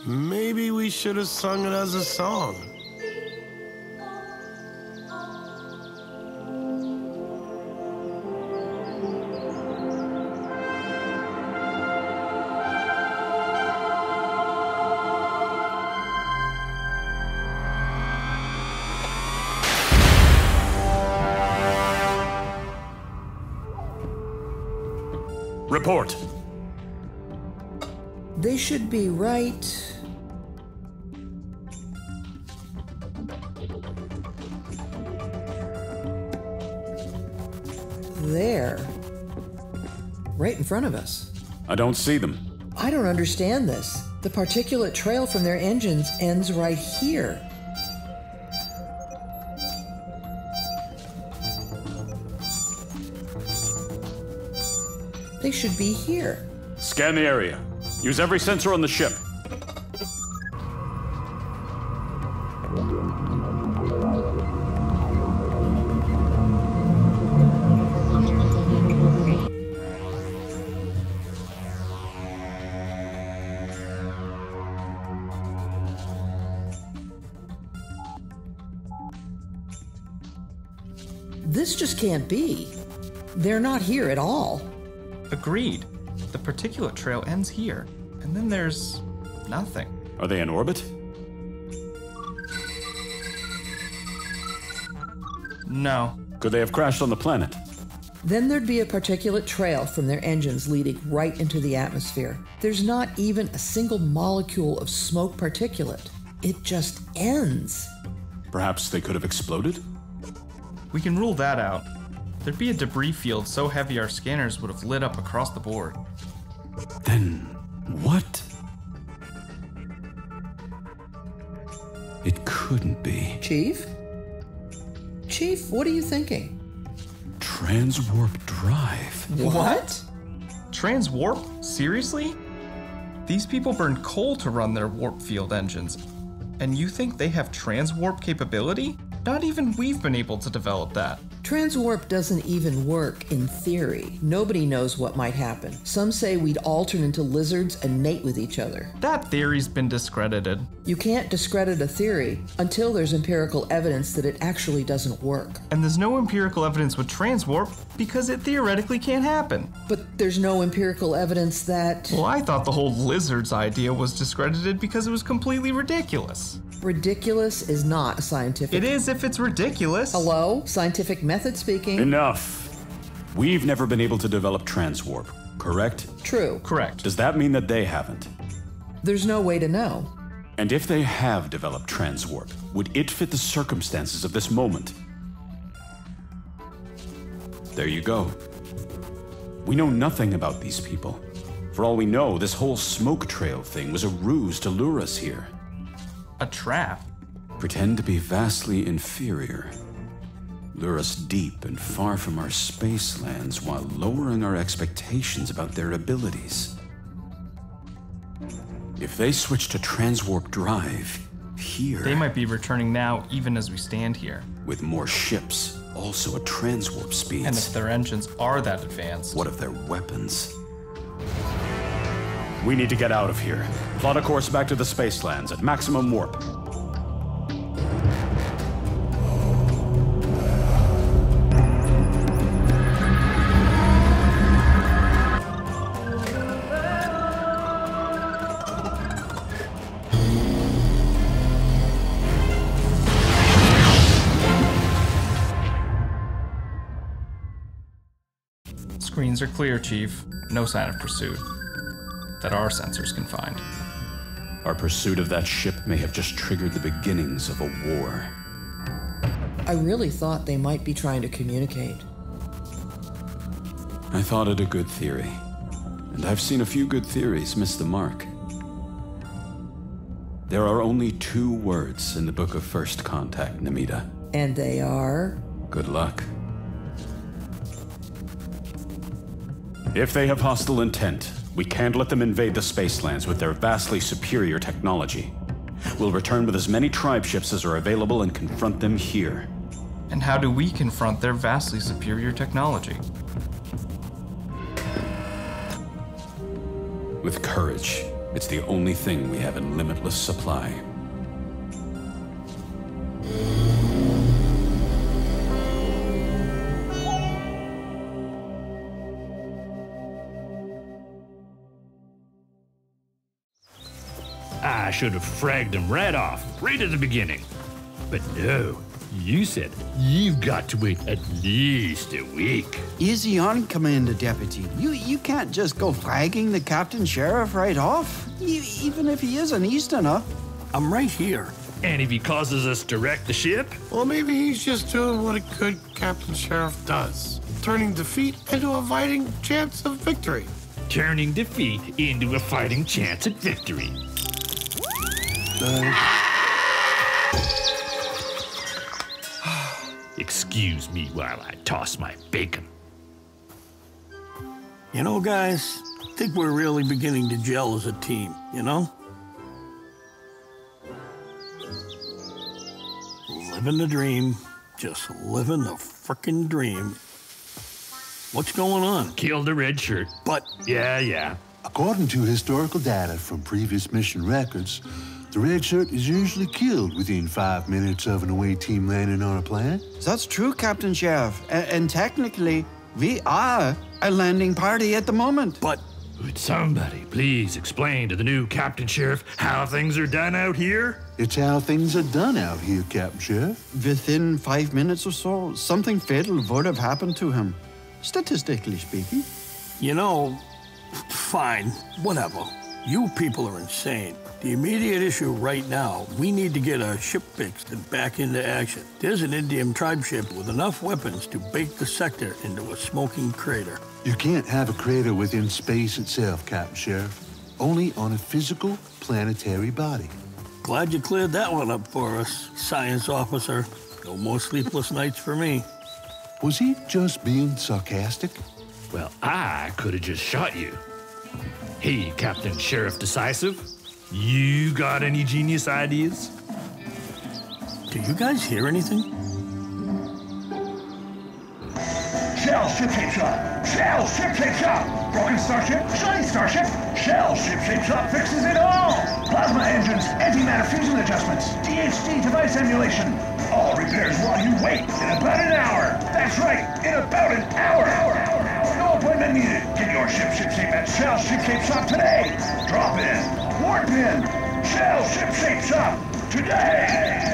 Maybe we should have sung it as a song. Report. They should be right there. Right in front of us. I don't see them. I don't understand this. The particulate trail from their engines ends right here. They should be here. Scan the area. Use every sensor on the ship. This just can't be. They're not here at all. Agreed. The particulate trail ends here, and then there's nothing. Are they in orbit? No. Could they have crashed on the planet? Then there'd be a particulate trail from their engines leading right into the atmosphere. There's not even a single molecule of smoke particulate. It just ends. Perhaps they could have exploded? We can rule that out. There'd be a debris field so heavy our scanners would have lit up across the board. Then what? It couldn't be. Chief? Chief, what are you thinking? Transwarp drive. What? Transwarp? Seriously? These people burn coal to run their warp field engines. And you think they have transwarp capability? Not even we've been able to develop that. Transwarp doesn't even work in theory. Nobody knows what might happen. Some say we'd all turn into lizards and mate with each other. That theory's been discredited. You can't discredit a theory until there's empirical evidence that it actually doesn't work. And there's no empirical evidence with transwarp because it theoretically can't happen. But there's no empirical evidence that... Well, I thought the whole lizards idea was discredited because it was completely ridiculous. Ridiculous is not a scientific... It is if it's ridiculous. Hello? Scientific method speaking. Enough. We've never been able to develop transwarp, correct? True. Correct. Does that mean that they haven't? There's no way to know. And if they have developed transwarp, would it fit the circumstances of this moment? There you go. We know nothing about these people. For all we know, this whole smoke trail thing was a ruse to lure us here. A trap? Pretend to be vastly inferior. Lure us deep and far from our space lands while lowering our expectations about their abilities. If they switch to transwarp drive, here... They might be returning now even as we stand here. With more ships, also at transwarp speeds. And if their engines are that advanced... What of their weapons? We need to get out of here. Plot a course back to the space lands at maximum warp. Screens are clear, Chief. No sign of pursuit that our sensors can find. Our pursuit of that ship may have just triggered the beginnings of a war. I really thought they might be trying to communicate. I thought it a good theory. And I've seen a few good theories miss the mark. There are only 2 words in the Book of First Contact, Namita. And they are? Good luck. If they have hostile intent, we can't let them invade the spacelands with their vastly superior technology. We'll return with as many tribe ships as are available and confront them here. And how do we confront their vastly superior technology? With courage. It's the only thing we have in limitless supply. I should have fragged him right off, right at the beginning. But no, you said you've got to wait at least a week. Easy on, Commander Deputy. You can't just go fragging the Captain Sheriff right off, even if he is an Easterner. I'm right here. And if he causes us to wreck the ship? Well, maybe he's just doing what a good Captain Sheriff does. Turning defeat into a fighting chance of victory. Turning defeat into a fighting chance at victory. Excuse me while I toss my bacon. You know, guys, I think we're really beginning to gel as a team, you know? Living the dream, just living the frickin' dream. What's going on? Killed a red shirt. But... Yeah. According to historical data from previous mission records, the red shirt is usually killed within 5 minutes of an away team landing on a planet. That's true, Captain Sheriff. And technically, we are a landing party at the moment. But would somebody please explain to the new Captain Sheriff how things are done out here? It's how things are done out here, Captain Sheriff. Within 5 minutes or so, something fatal would have happened to him, statistically speaking. You know, fine, whatever. You people are insane. The immediate issue right now, we need to get our ship fixed and back into action. There's an Indian TribeShip with enough weapons to bake the sector into a smoking crater. You can't have a crater within space itself, Captain Sheriff. Only on a physical planetary body. Glad you cleared that one up for us, science officer. No more sleepless nights for me. Was he just being sarcastic? Well, I could have just shot you. Hey, Captain Sheriff Decisive, you got any genius ideas? Do you guys hear anything? Shell ship shapes up! Shell ship shapes up! Broken starship, shiny starship! Shell ship shapes up fixes it all! Plasma engines, antimatter fusion adjustments, DHD device emulation. All repairs while you wait in about an hour. That's right, in about an hour. No appointment needed. Get your ship shape at Shell Ship Shapes Up today. Drop in, warp in. Shell Ship Shapes Up today.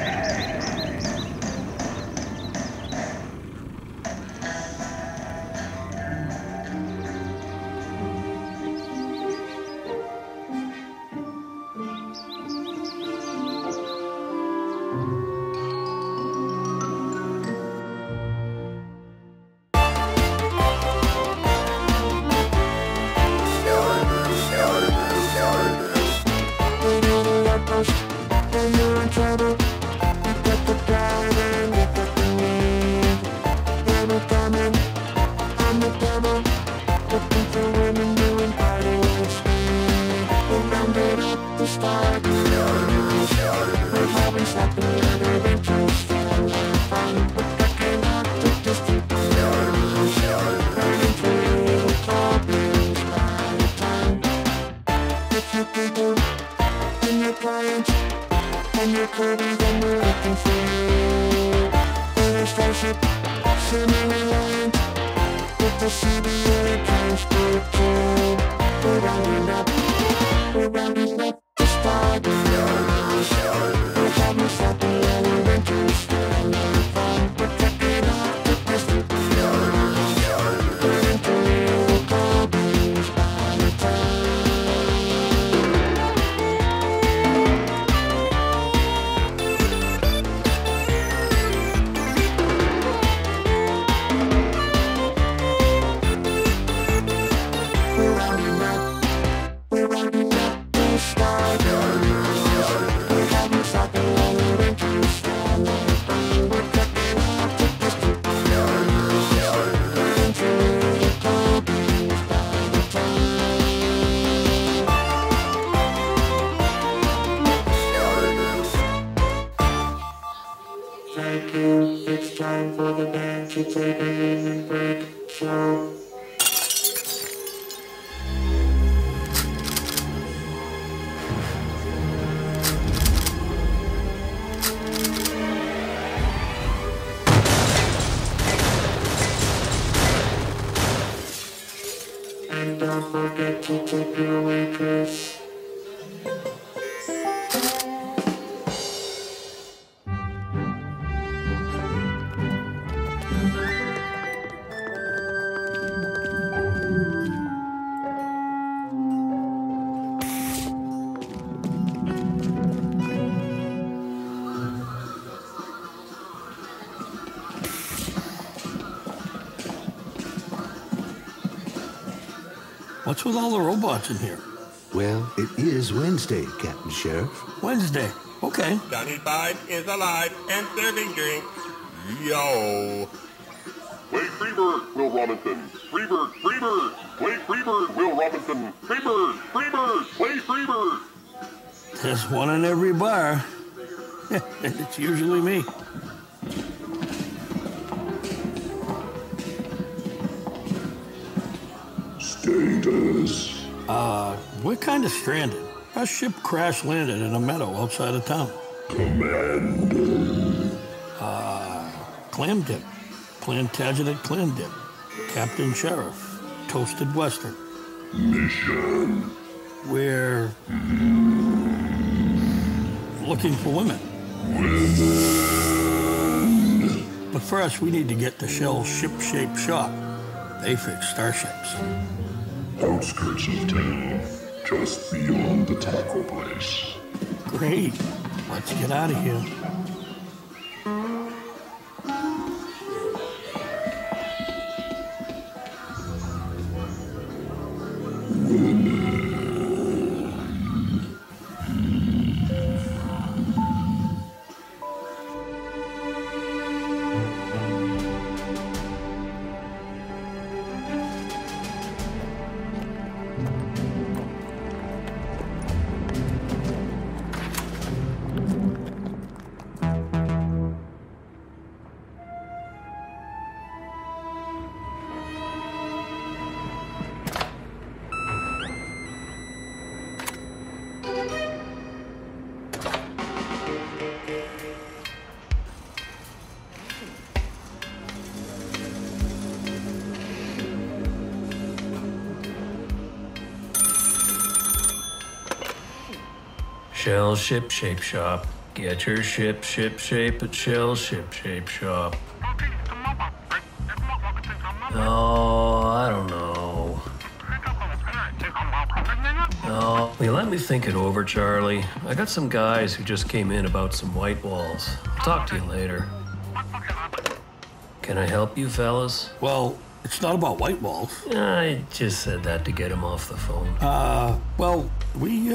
time for the fancy trading break show. And don't forget to tip your waitress. What's with all the robots in here? Well, it is Wednesday, Captain Sheriff. Wednesday. Okay. Johnny Five is alive and serving drinks. Yo. Play Freebird, Will Robinson. Freebird, Freebird. Play Freebird, Will Robinson. Freebird, Freebird. Play Freebird. There's one in every bar. And it's usually me. Status. We're kind of stranded. Our ship crash landed in a meadow outside of town. Commander. Clamdip. Plantagenet Clamdip. Captain Sheriff. Toasted Western. Mission. We're looking for women. Women. But first, we need to get to Shell's ship-shaped shop. They fix starships. Outskirts of town, just beyond the taco place. Great. Let's get out of here. Shell Ship Shape Shop. Get your ship shape at Shell Ship Shape Shop. Oh, I don't know. Oh, will you let me think it over, Charlie? I got some guys who just came in about some white walls. I'll talk to you later. Can I help you, fellas? Well, it's not about white walls. I just said that to get him off the phone. Well, we,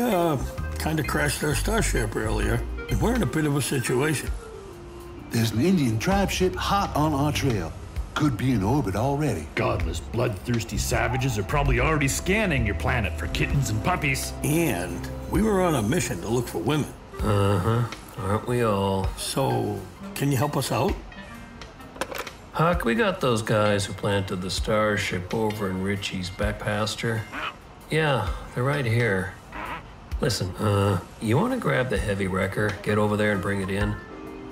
kind of crashed our starship earlier, and we're in a bit of a situation. There's an Indian TribeShip hot on our trail. Could be in orbit already. Godless, bloodthirsty savages are probably already scanning your planet for kittens and puppies. And we were on a mission to look for women. Uh-huh. Aren't we all? So, can you help us out? Huck, we got those guys who planted the starship over in Richie's back pasture. Yeah, they're right here. Listen, you want to grab the heavy wrecker, get over there and bring it in?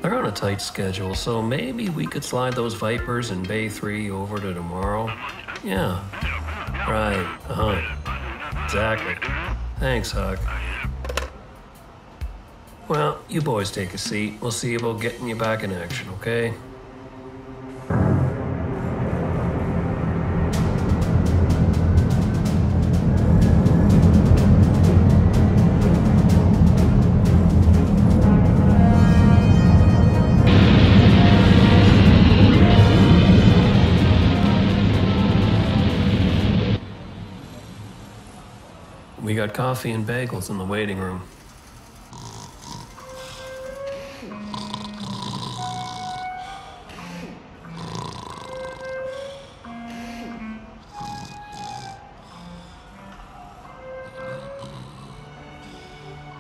They're on a tight schedule, so maybe we could slide those Vipers in Bay 3 over to tomorrow? Yeah. Right, Exactly. Thanks, Huck. Well, you boys take a seat. We'll see about getting you back in action, okay? We got coffee and bagels in the waiting room.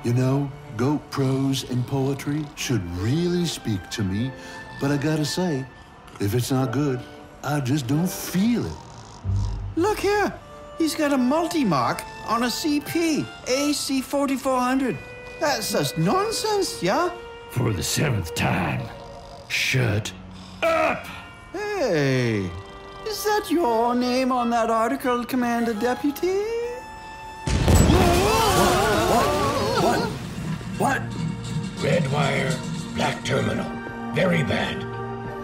You know, goat prose and poetry should really speak to me, but I gotta say, If it's not good, I just don't feel it. Look here. He's got a multi-mark on a CP, AC 4400. That's just nonsense, yeah? For the 7th time, shut up! Hey, is that your name on that article, Commander Deputy? What? Red wire, black terminal. Very bad.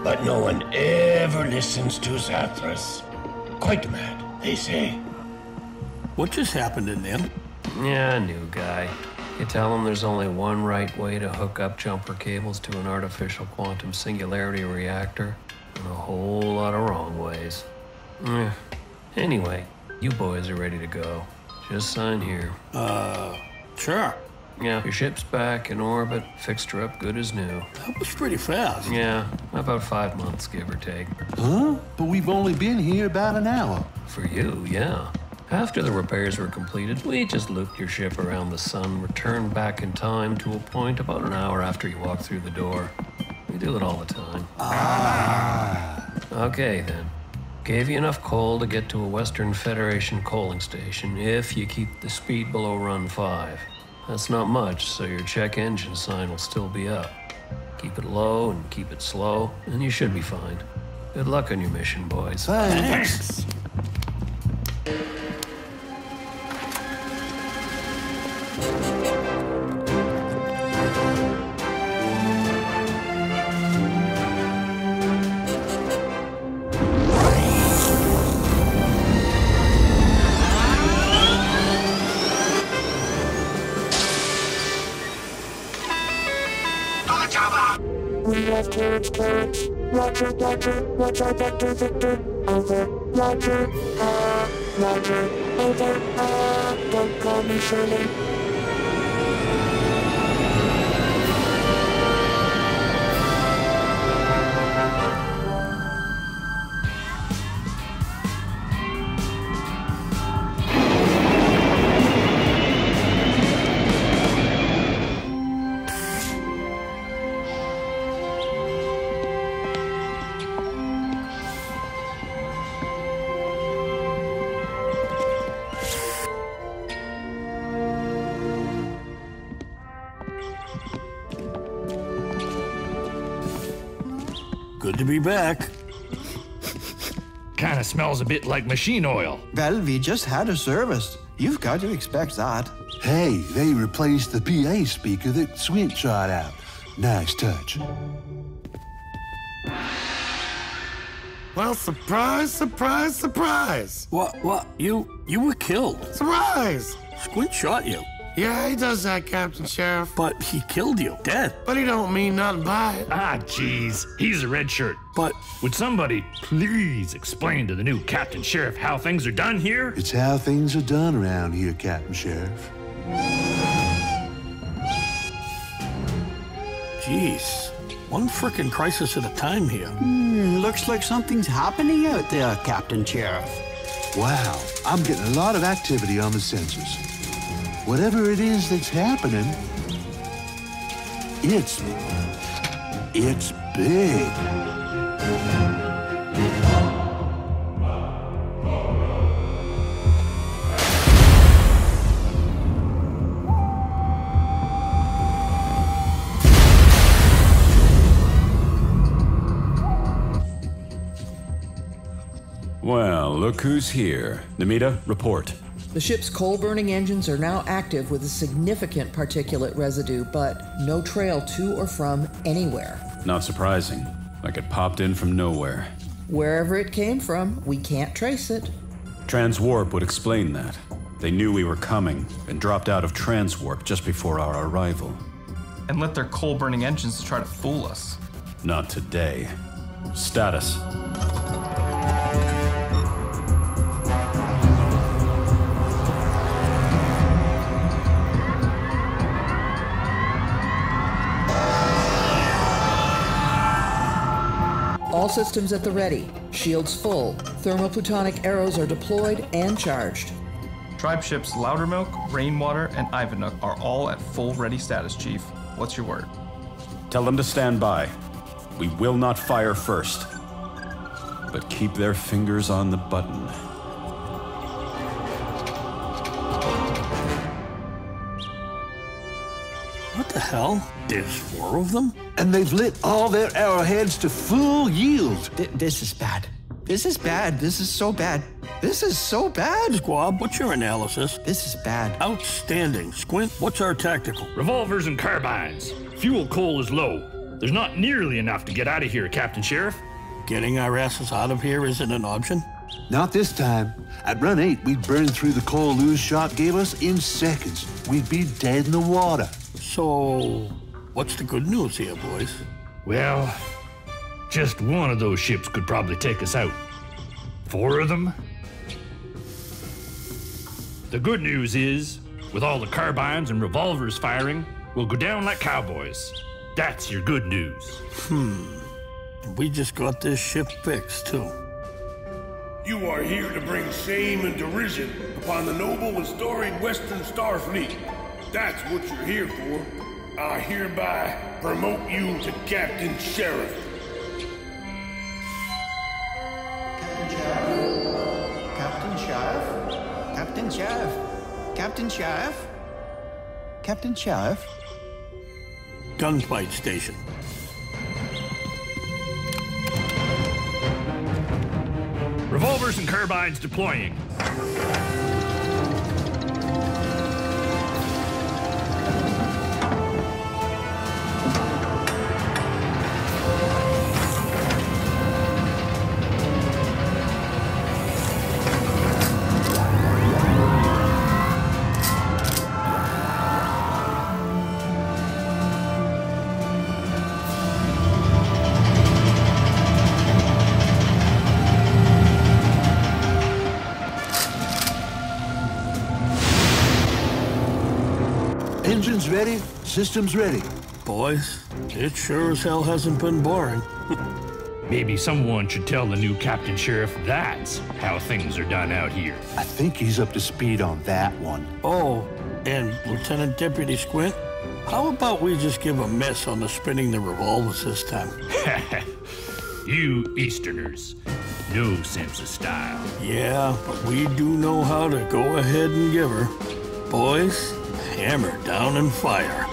But no one ever listens to Zathras. Quite mad, they say. What just happened in there? Yeah, new guy. You tell him there's only one right way to hook up jumper cables to an artificial quantum singularity reactor, and a whole lot of wrong ways. Anyway, you boys are ready to go. Just sign here. Sure. Yeah, your ship's back in orbit, fixed her up good as new. That was pretty fast. Yeah, about 5 months, give or take. Huh? But we've only been here about an hour. For you, yeah. After the repairs were completed, we just looped your ship around the sun, returned back in time to a point about an hour after you walked through the door. We do it all the time. Okay, then. Gave you enough coal to get to a Western Federation coaling station if you keep the speed below run 5. That's not much, so your check engine sign will still be up. Keep it low and keep it slow, and you should be fine. Good luck on your mission, boys. Thanks. Don't call me Shirley. Good to be back. Kinda smells a bit like machine oil. Well, we just had a service. You've got to expect that. Hey, they replaced the PA speaker that Swint shot out. Nice touch. Well, surprise, surprise, surprise. What? You were killed. Surprise! Squint shot you. Yeah, he does that, Captain Sheriff. But he killed you, dead. But he don't mean nothing by it. Ah, jeez. He's a red shirt. But would somebody please explain to the new Captain Sheriff how things are done here? It's how things are done around here, Captain Sheriff. Jeez. One frickin' crisis at a time here. Looks like something's happening out there, Captain Sheriff. Wow, I'm getting a lot of activity on the sensors. Whatever it is that's happening, it's big. Well, look who's here. Namita, report. The ship's coal-burning engines are now active with a significant particulate residue, but no trail to or from anywhere. Not surprising. Like it popped in from nowhere. Wherever it came from, we can't trace it. Transwarp would explain that. They knew we were coming and dropped out of Transwarp just before our arrival. And let their coal-burning engines try to fool us. Not today. Status. All systems at the ready. Shields full. Thermoplutonic arrows are deployed and charged. TribeShips Loudermilk, Rainwater, and Ivanhoe are all at full ready status, Chief. What's your word? Tell them to stand by. We will not fire first. but keep their fingers on the button. What the hell? There's 4 of them? And they've lit all their arrowheads to full yield. This is bad. This is bad. This is so bad. This is so bad. Squab, what's your analysis? This is bad. Outstanding. Squint, what's our tactical? Revolvers and carbines. Fuel coal is low. There's not nearly enough to get out of here, Captain Sheriff. Getting our asses out of here isn't an option? Not this time. At run 8, we'd burn through the coal Lou's shot gave us in seconds. We'd be dead in the water. So, what's the good news here, boys? Well, just one of those ships could probably take us out. 4 of them? The good news is, with all the carbines and revolvers firing, we'll go down like cowboys. That's your good news. We just got this ship fixed, too. You are here to bring shame and derision upon the noble and storied Western Starfleet. That's what you're here for. I hereby promote you to Captain Sheriff. Captain Sheriff? Captain Sheriff? Captain Sheriff? Captain Sheriff? Gunfight station. Revolvers and carbines deploying. Engines ready, systems ready. Boys, it sure as hell hasn't been boring. Maybe someone should tell the new Captain Sheriff that's how things are done out here. I think he's up to speed on that one. Oh, and Lieutenant Deputy Squint, how about we just give a miss on the spinning the revolvers this time? You Easterners, no sense of style. Yeah, but we do know how to go ahead and give her. Boys, hammer down and fire.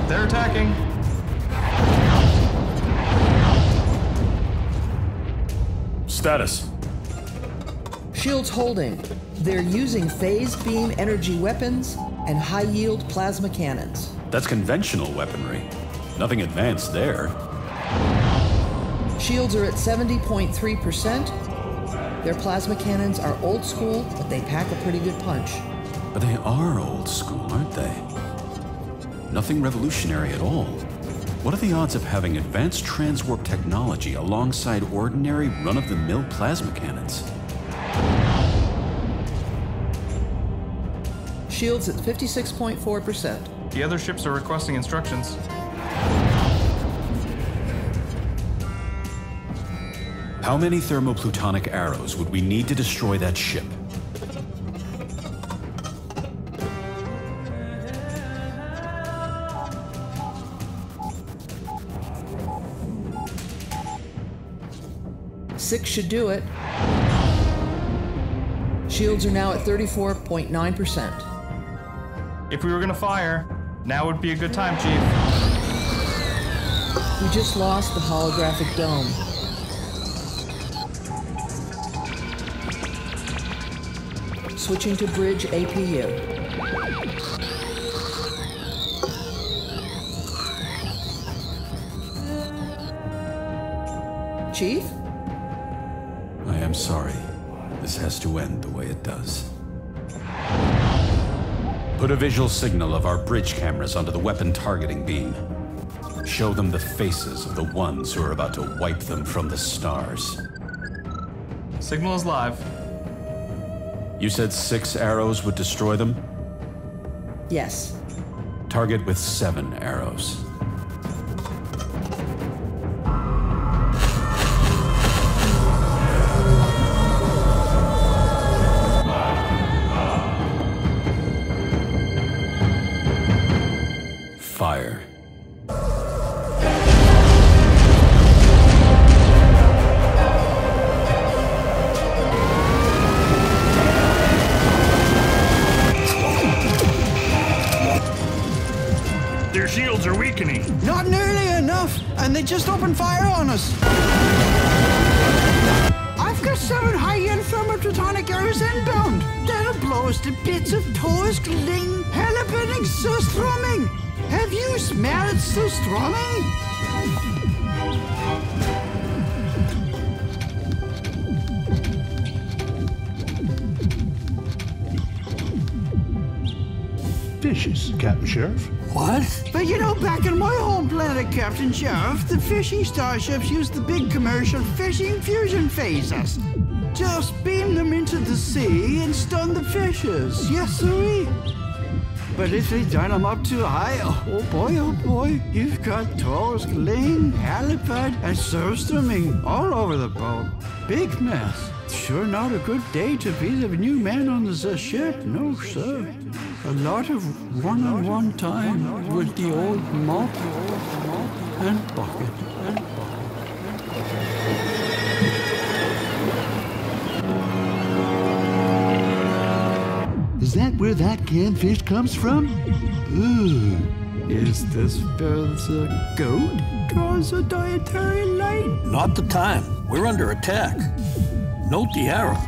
They're attacking. Status. Shields holding. They're using phase beam energy weapons and high-yield plasma cannons. That's conventional weaponry. Nothing advanced there. Shields are at 70.3%. Their plasma cannons are old school, but they pack a pretty good punch. But they are old school, aren't they? Nothing revolutionary at all. What are the odds of having advanced transwarp technology alongside ordinary run-of-the-mill plasma cannons? Shields at 56.4%. The other ships are requesting instructions. How many thermoplutonic arrows would we need to destroy that ship? Six should do it. Shields are now at 34.9%. If we were gonna fire, now would be a good time, Chief. We just lost the holographic dome. Switching to bridge APU. Chief? I am sorry. This has to end the way it does. Put a visual signal of our bridge cameras onto the weapon targeting beam. Show them the faces of the ones who are about to wipe them from the stars. Signal is live. You said 6 arrows would destroy them? Yes. Target with 7 arrows. on us. I've got 7 high-end thermoplutonic arrows inbound. That'll blow us to bits of Torskling, Halibut, and Surströmming. Have you smelled Surströmming? Fishes, Captain Sheriff. What? But you know, back on my home planet, Captain Sheriff, the fishing starships use the big commercial fishing fusion phasers. Just beam them into the sea and stun the fishes. Yes, sirree. But if they turn them up too high, oh boy, you've got Torskling, Halibut, and Surströmming all over the boat. Big mess. Sure not a good day to be the new man on the ship, no sir. A lot of one-on-one time with the old mop and bucket. Is that where that canned fish comes from? Ooh. Is this where the goat draws a dietary line? Not the time. We're under attack. Note the arrows.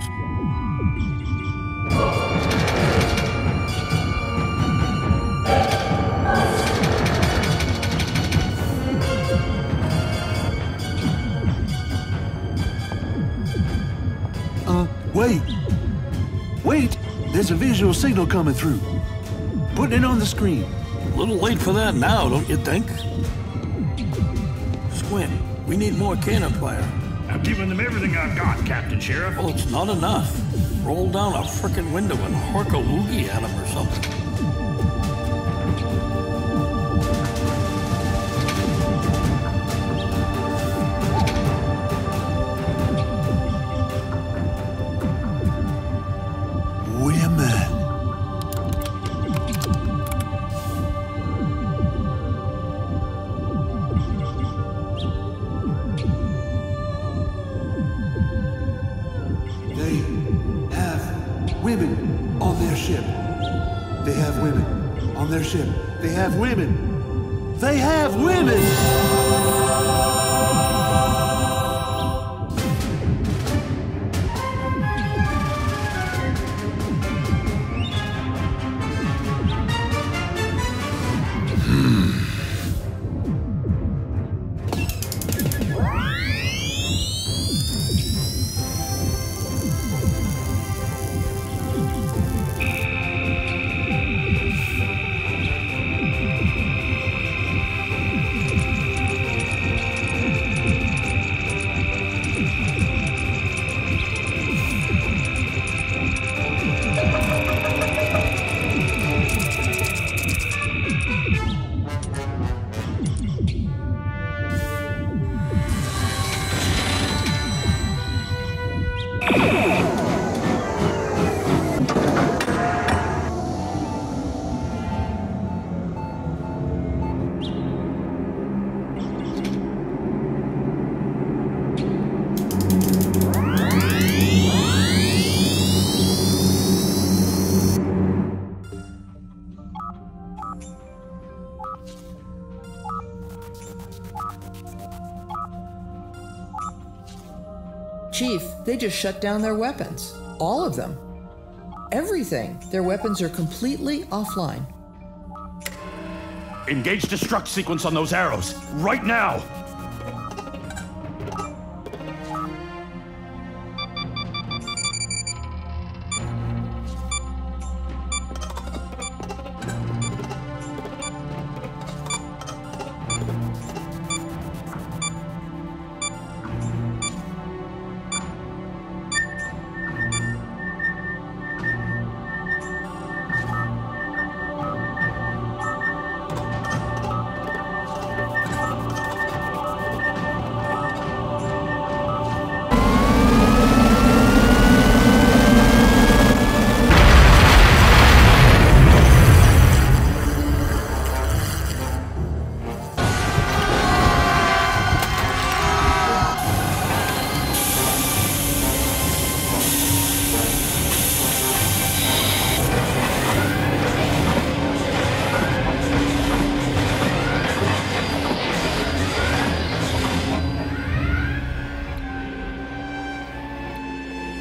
Wait! There's a visual signal coming through. Putting it on the screen. A little late for that now, don't you think? Squint, we need more cannon fire. I'm giving them everything I've got, Captain Sheriff. Well, it's not enough. Roll down a frickin' window and hork a loogie at him or something. They have women. They have women! Chief, they just shut down their weapons. All of them. Everything. Their weapons are completely offline. Engage destruct sequence on those arrows, right now!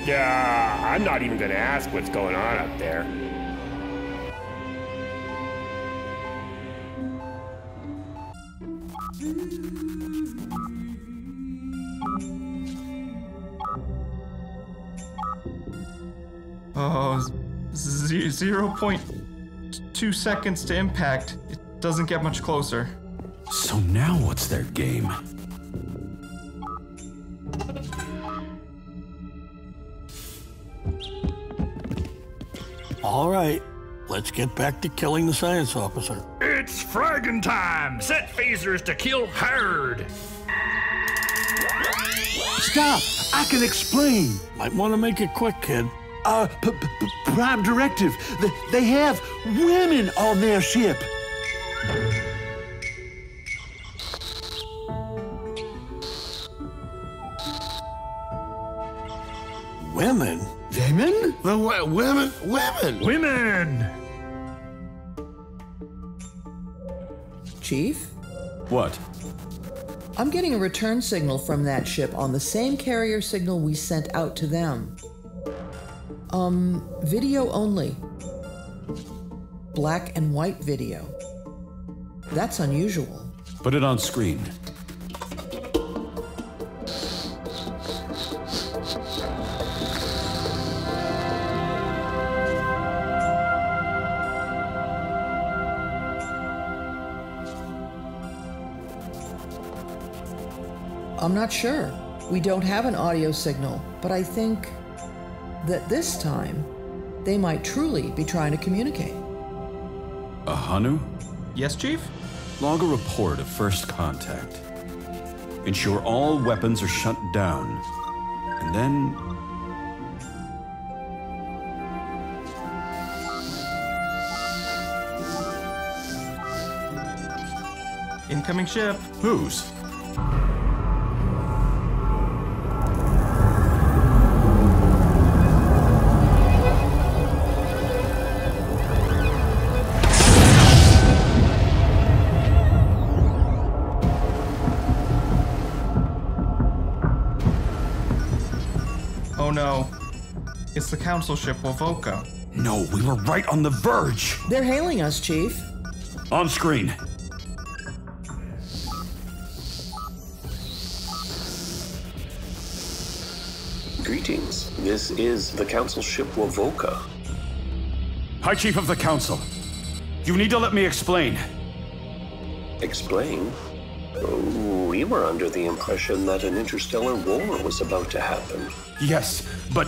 Yeah, I'm not even gonna ask what's going on up there. Oh, 0.2 seconds to impact. It doesn't get much closer. So now what's their game? All right, let's get back to killing the science officer. It's fragging time! Set phasers to kill herd! Stop! I can explain. Might want to make it quick, kid. Prime directive. They have women on their ship. Women? Women? Women? Women! Chief? What? I'm getting a return signal from that ship on the same carrier signal we sent out to them. Video only. Black and white video. That's unusual. Put it on screen. I'm not sure. We don't have an audio signal, but I think that this time they might truly be trying to communicate. A Hanu? Yes, Chief? Log a report of first contact. Ensure all weapons are shut down. And then... Incoming ship. Whose? Oh no. It's the council ship Wovoka. No, we were right on the verge. They're hailing us, Chief. On screen. Greetings. This is the council ship Wovoka. High Chief of the Council. You need to let me explain. Explain? We were under the impression that an interstellar war was about to happen. Yes, but...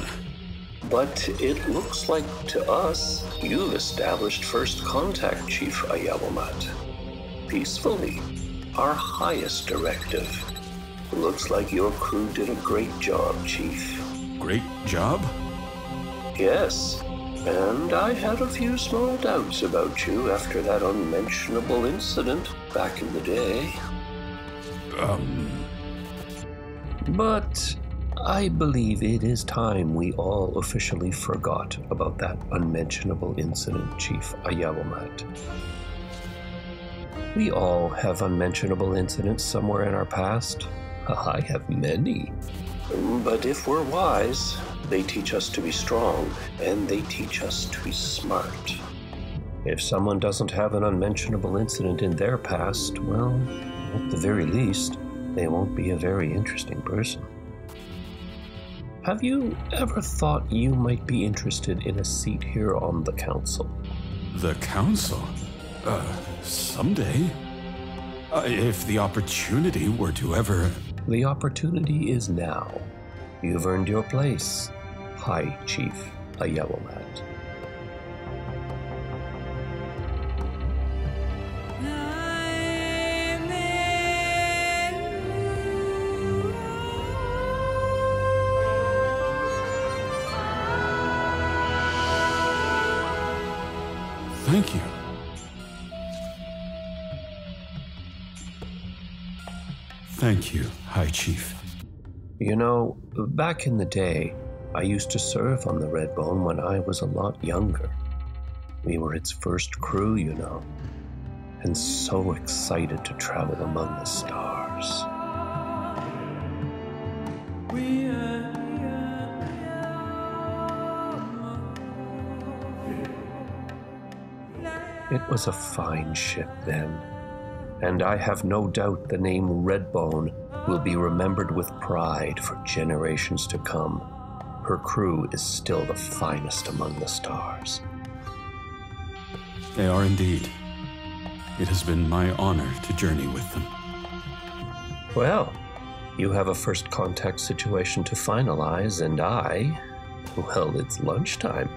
But it looks like to us, you've established first contact, Chief Ayawamat. Peacefully. Our highest directive. Looks like your crew did a great job, Chief. Great job? Yes. And I had a few small doubts about you after that unmentionable incident back in the day. But I believe it is time we all officially forgot about that unmentionable incident, Chief Ayawamat. We all have unmentionable incidents somewhere in our past. I have many. But if we're wise, they teach us to be strong, and they teach us to be smart. If someone doesn't have an unmentionable incident in their past, well, at the very least, they won't be a very interesting person. Have you ever thought you might be interested in a seat here on the council? The council? Someday. If the opportunity were to ever... The opportunity is now. You've earned your place, High Chief Ayawamat. Thank you. Thank you, High Chief. You know, back in the day, I used to serve on the Redbone when I was a lot younger. We were its first crew, you know, and so excited to travel among the stars. It was a fine ship then, and I have no doubt the name Redbone will be remembered with pride for generations to come. Her crew is still the finest among the stars. They are indeed. It has been my honor to journey with them. Well, you have a first contact situation to finalize, and well, it's lunchtime.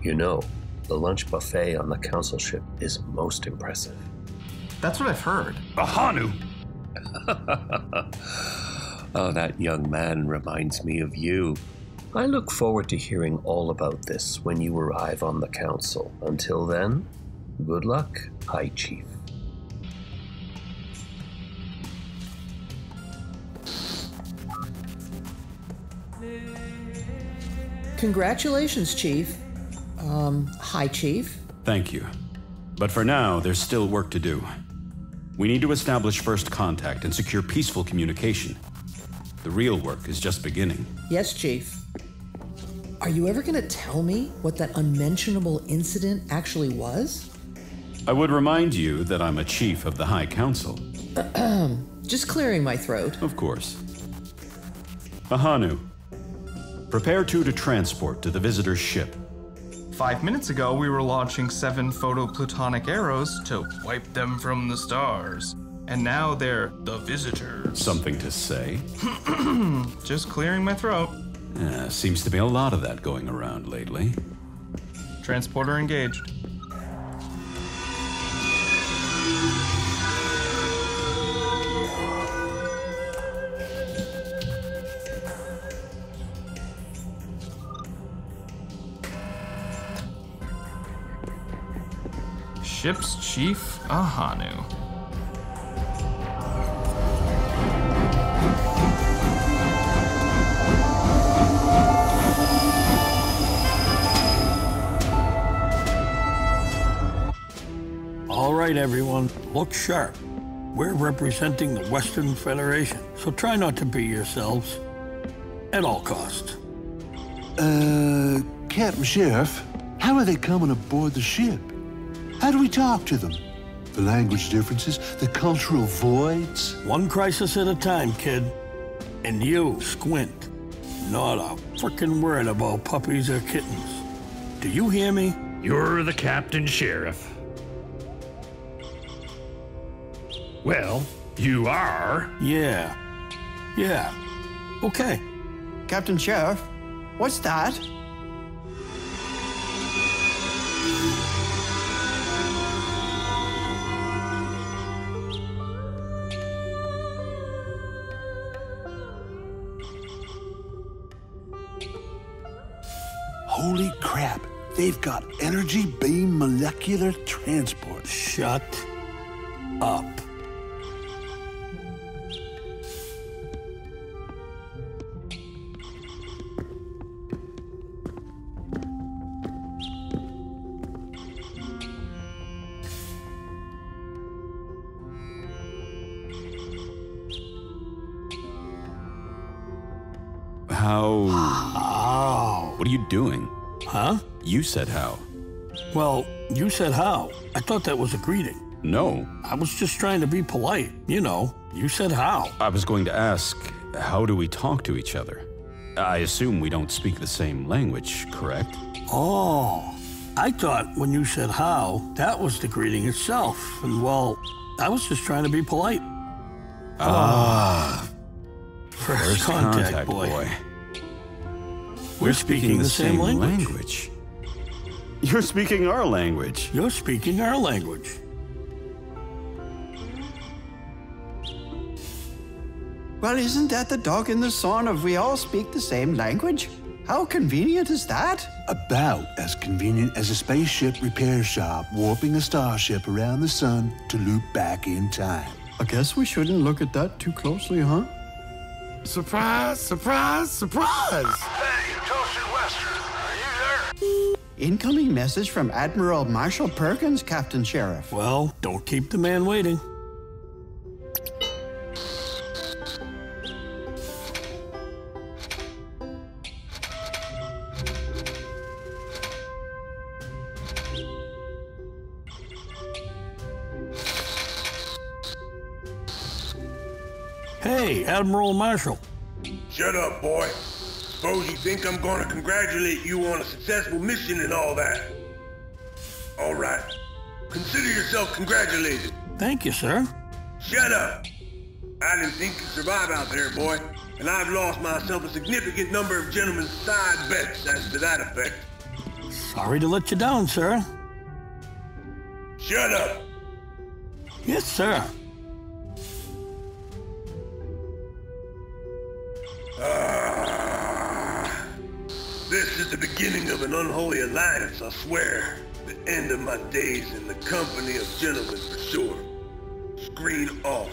You know, the lunch buffet on the council ship is most impressive. That's what I've heard. Ahanu! Oh, that young man reminds me of you. I look forward to hearing all about this when you arrive on the council. Until then, good luck, High Chief. Congratulations, Chief. Hi, Chief. Thank you. But for now, there's still work to do. We need to establish first contact and secure peaceful communication. The real work is just beginning. Yes, Chief. Are you ever going to tell me what that unmentionable incident actually was? I would remind you that I'm a chief of the High Council. Just clearing my throat. Of course. Ahanu, prepare two to transport to the visitor's ship. 5 minutes ago, we were launching 7 photoplutonic arrows to wipe them from the stars. And now they're the visitors. Something to say? Just clearing my throat. Seems to be a lot of that going around lately. Transporter engaged. Ship's Chief Ahanu. All right, everyone, look sharp. We're representing the Western Federation, so try not to be yourselves at all costs. Captain Sheriff, how are they coming aboard the ship? How do we talk to them? The language differences, the cultural voids? One crisis at a time, kid. And you, Squint, not a frickin' word about puppies or kittens. Do you hear me? You're the Captain Sheriff. Well, you are. Yeah. Okay. Captain Sheriff, what's that? Holy crap, they've got energy beam molecular transport. Shut up. How? What are you doing? Huh? You said how. Well, you said how. I thought that was a greeting. No. I was just trying to be polite. You know, you said how. I was going to ask, how do we talk to each other? I assume we don't speak the same language, correct? Oh, I thought when you said how, that was the greeting itself. And well, I was just trying to be polite. First contact, boy. We're speaking the same language. You're speaking our language. You're speaking our language. Well, isn't that the dog in the song of we all speak the same language? How convenient is that? About as convenient as a spaceship repair shop warping a starship around the sun to loop back in time. I guess we shouldn't look at that too closely, huh? Surprise, surprise, surprise! Hey, Toasted Western, are you there? Incoming message from Admiral Marshall Perkins, Captain Sheriff. Well, don't keep the man waiting. Hey, Admiral Marshall. Shut up, boy. Suppose you think I'm gonna congratulate you on a successful mission and all that. All right. Consider yourself congratulated. Thank you, sir. Shut up. I didn't think you'd survive out there, boy. And I've lost myself a significant number of gentlemen's side bets as to that effect. Sorry to let you down, sir. Shut up. Yes, sir. This is the beginning of an unholy alliance, I swear. The end of my days in the company of gentlemen for sure. Screen off.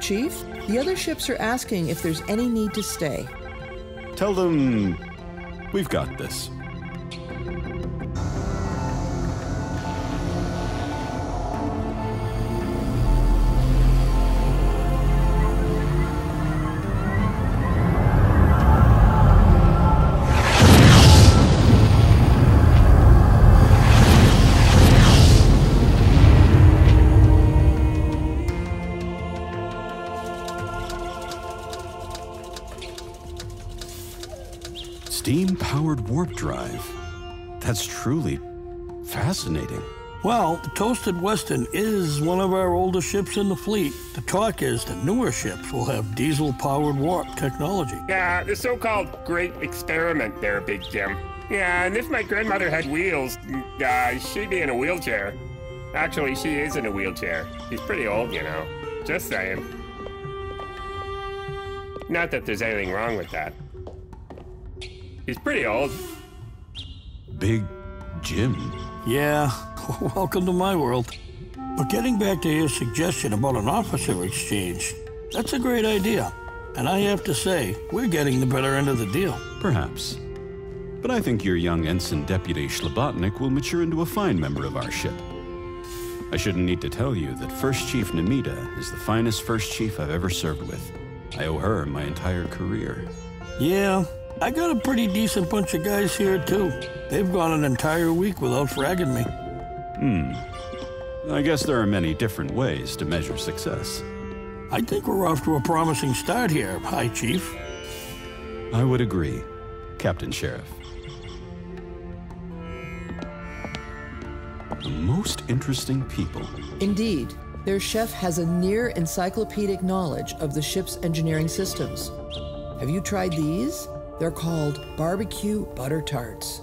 Chief, the other ships are asking if there's any need to stay. Tell them we've got this. Steam-powered warp drive. That's truly fascinating. Well, the Toasted Western is one of our older ships in the fleet. The talk is that newer ships will have diesel-powered warp technology. Yeah, the so-called Great Experiment there, Big Jim. Yeah, and if my grandmother had wheels, she'd be in a wheelchair. Actually, she is in a wheelchair. She's pretty old, you know. Just saying. Not that there's anything wrong with that. He's pretty old. Big Jim. Yeah, welcome to my world. But getting back to your suggestion about an officer exchange, that's a great idea. And I have to say, we're getting the better end of the deal. Perhaps. But I think your young Ensign Deputy Schlabotnik will mature into a fine member of our ship. I shouldn't need to tell you that First Chief Nemita is the finest First Chief I've ever served with. I owe her my entire career. Yeah, I got a pretty decent bunch of guys here, too. They've gone an entire week without fragging me. I guess there are many different ways to measure success. I think we're off to a promising start here, High Chief. I would agree, Captain Sheriff. The most interesting people. Indeed, their chef has a near encyclopedic knowledge of the ship's engineering systems. Have you tried these? They're called barbecue butter tarts.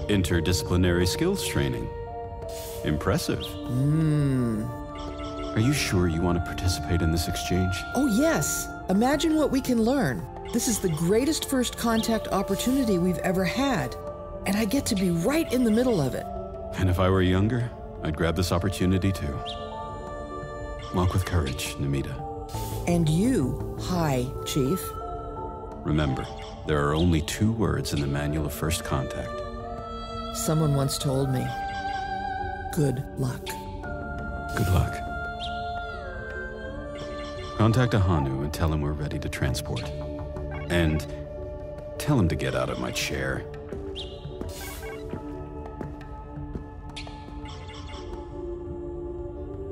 Interdisciplinary skills training. Impressive. Are you sure you want to participate in this exchange? Oh, yes. Imagine what we can learn. This is the greatest first contact opportunity we've ever had, and I get to be right in the middle of it. And if I were younger, I'd grab this opportunity too. Walk with courage, Nemita. And you, High Chief. Remember, there are only 2 words in the Manual of First Contact. Someone once told me, good luck. Good luck. Contact Ahanu and tell him we're ready to transport. And tell him to get out of my chair.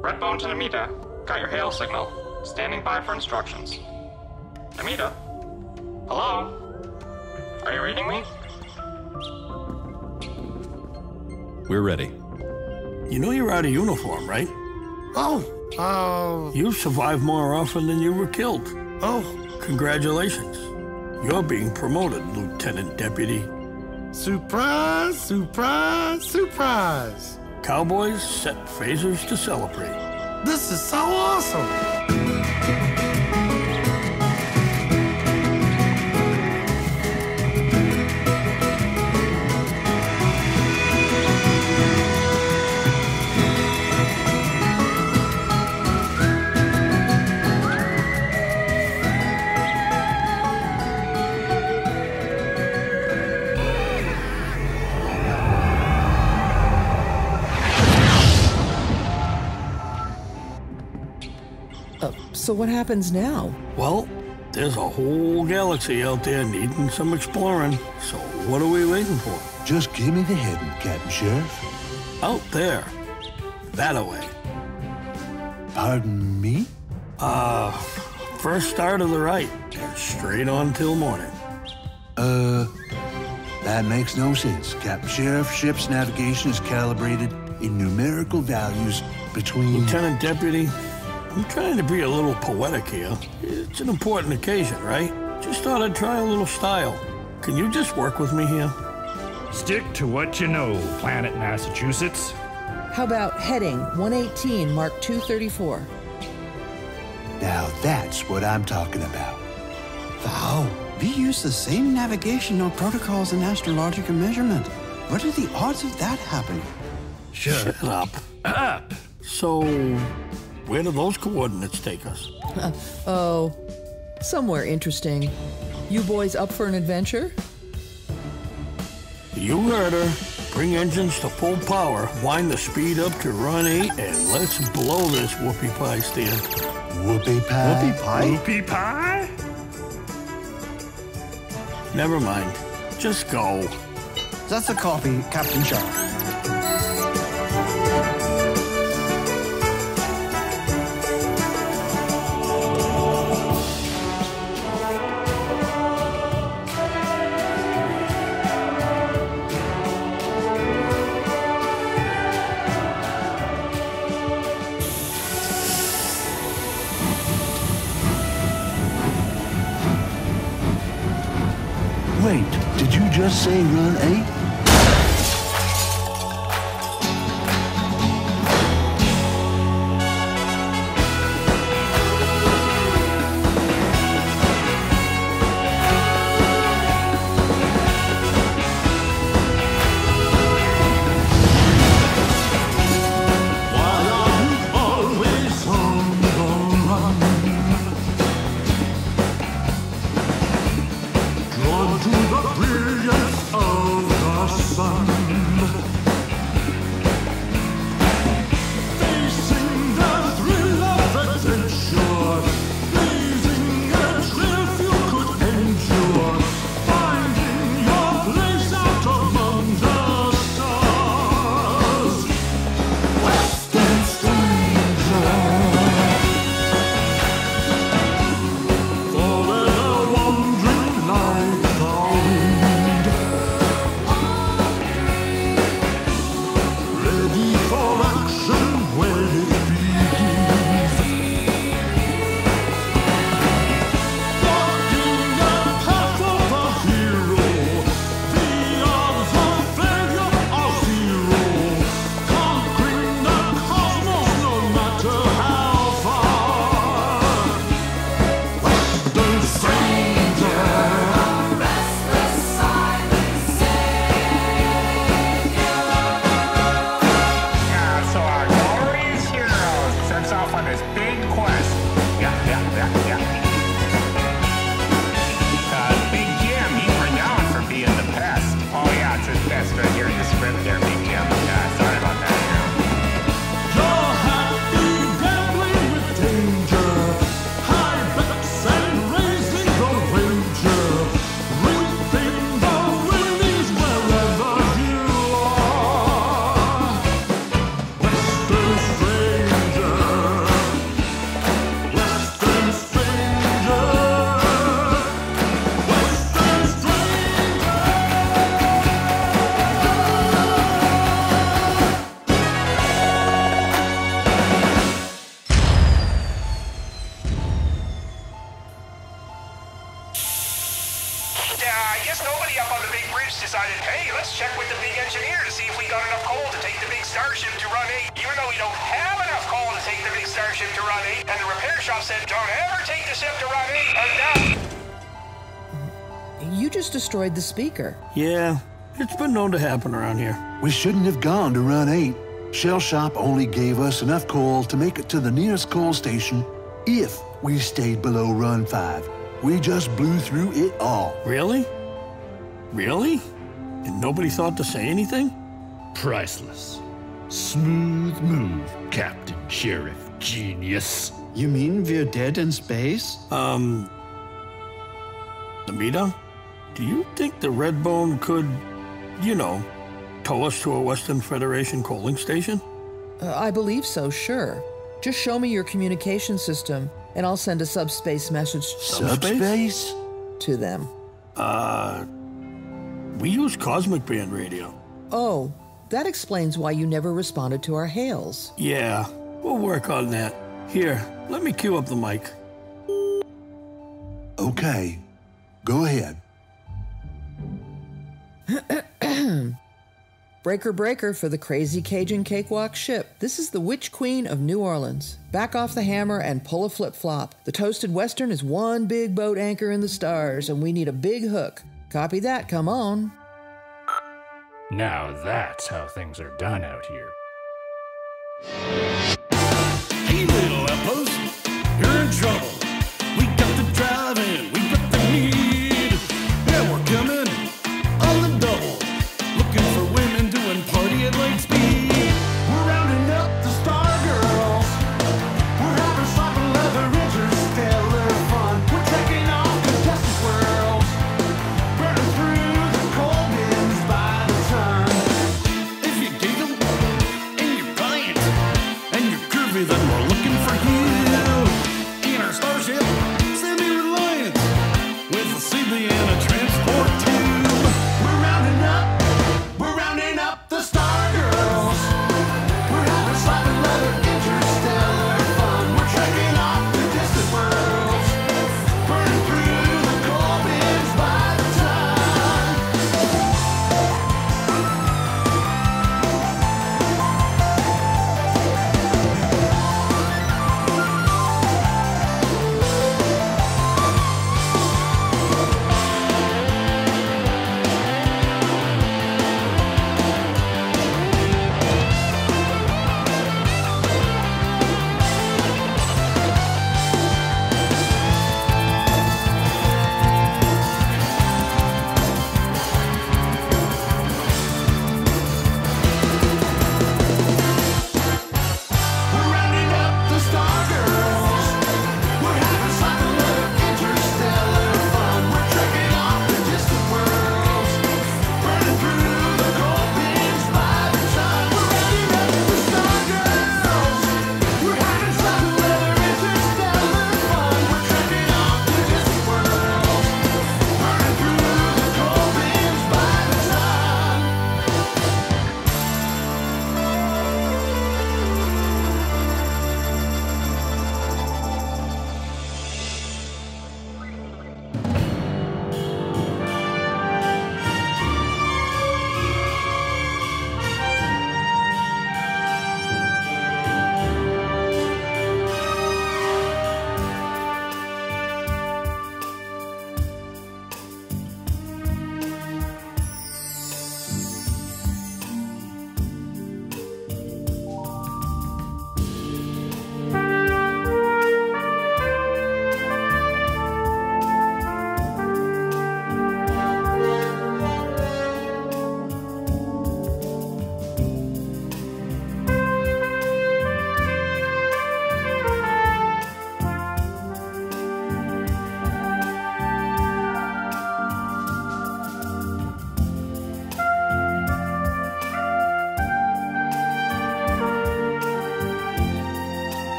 Redbone to Nemita. Got your hail signal. Standing by for instructions. Nemita? Hello? Are you reading me? We're ready. You know you're out of uniform, right? You've survived more often than you were killed. Congratulations. You're being promoted, Lieutenant Deputy. Surprise, surprise, surprise. Cowboys set phasers to celebrate. This is so awesome. So what happens now? Well, There's a whole galaxy out there needing some exploring, so what are we waiting for? Just give me the heading, Captain Sheriff. Out there. That-a-way. Pardon me? First start to the right, and straight on till morning. That makes no sense. Captain Sheriff ship's navigation is calibrated in numerical values between... Lieutenant Deputy, I'm trying to be a little poetic here. It's an important occasion, right? Just thought I'd try a little style. Can you just work with me here? Stick to what you know, Planet Massachusetts. How about heading 118, Mark 234? Now that's what I'm talking about. Wow, we use the same navigational protocols and astrological measurement. What are the odds of that happening? Shut up. Up! So, where do those coordinates take us? Oh, somewhere interesting. You boys up for an adventure? You heard her. Bring engines to full power, wind the speed up to run 8, and let's blow this whoopie pie stand. Whoopie pie? Whoopie pie? Whoopie pie? Never mind. Just go. That's a copy, Captain Sheriff. Wait, did you just say run 8? decided, hey, let's check with the big engineer to see if we got enough coal to take the big starship to run 8. Even though we don't have enough coal to take the big starship to run 8, and the repair shop said, don't ever take the ship to run 8, and now... You just destroyed the speaker. Yeah, it's been known to happen around here. We shouldn't have gone to run 8. Shell Shop only gave us enough coal to make it to the nearest coal station if we stayed below run 5. We just blew through it all. Really? Really? And nobody thought to say anything? Priceless. Smooth move, Captain Sheriff Genius. You mean we're dead in space? Amita, do you think the Redbone could, tow us to a Western Federation coaling station? I believe so, sure. Just show me your communication system, and I'll send a subspace message. Subspace? To them. We use cosmic band radio. Oh, that explains why you never responded to our hails. Yeah, we'll work on that. Here, let me cue up the mic. Okay, go ahead. Breaker, breaker for the crazy Cajun cakewalk ship. This is the Witch Queen of New Orleans. Back off the hammer and pull a flip-flop. The Toasted Western is one big boat anchor in the stars, and we need a big hook. Copy that, come on. Now that's how things are done out here. Hey, little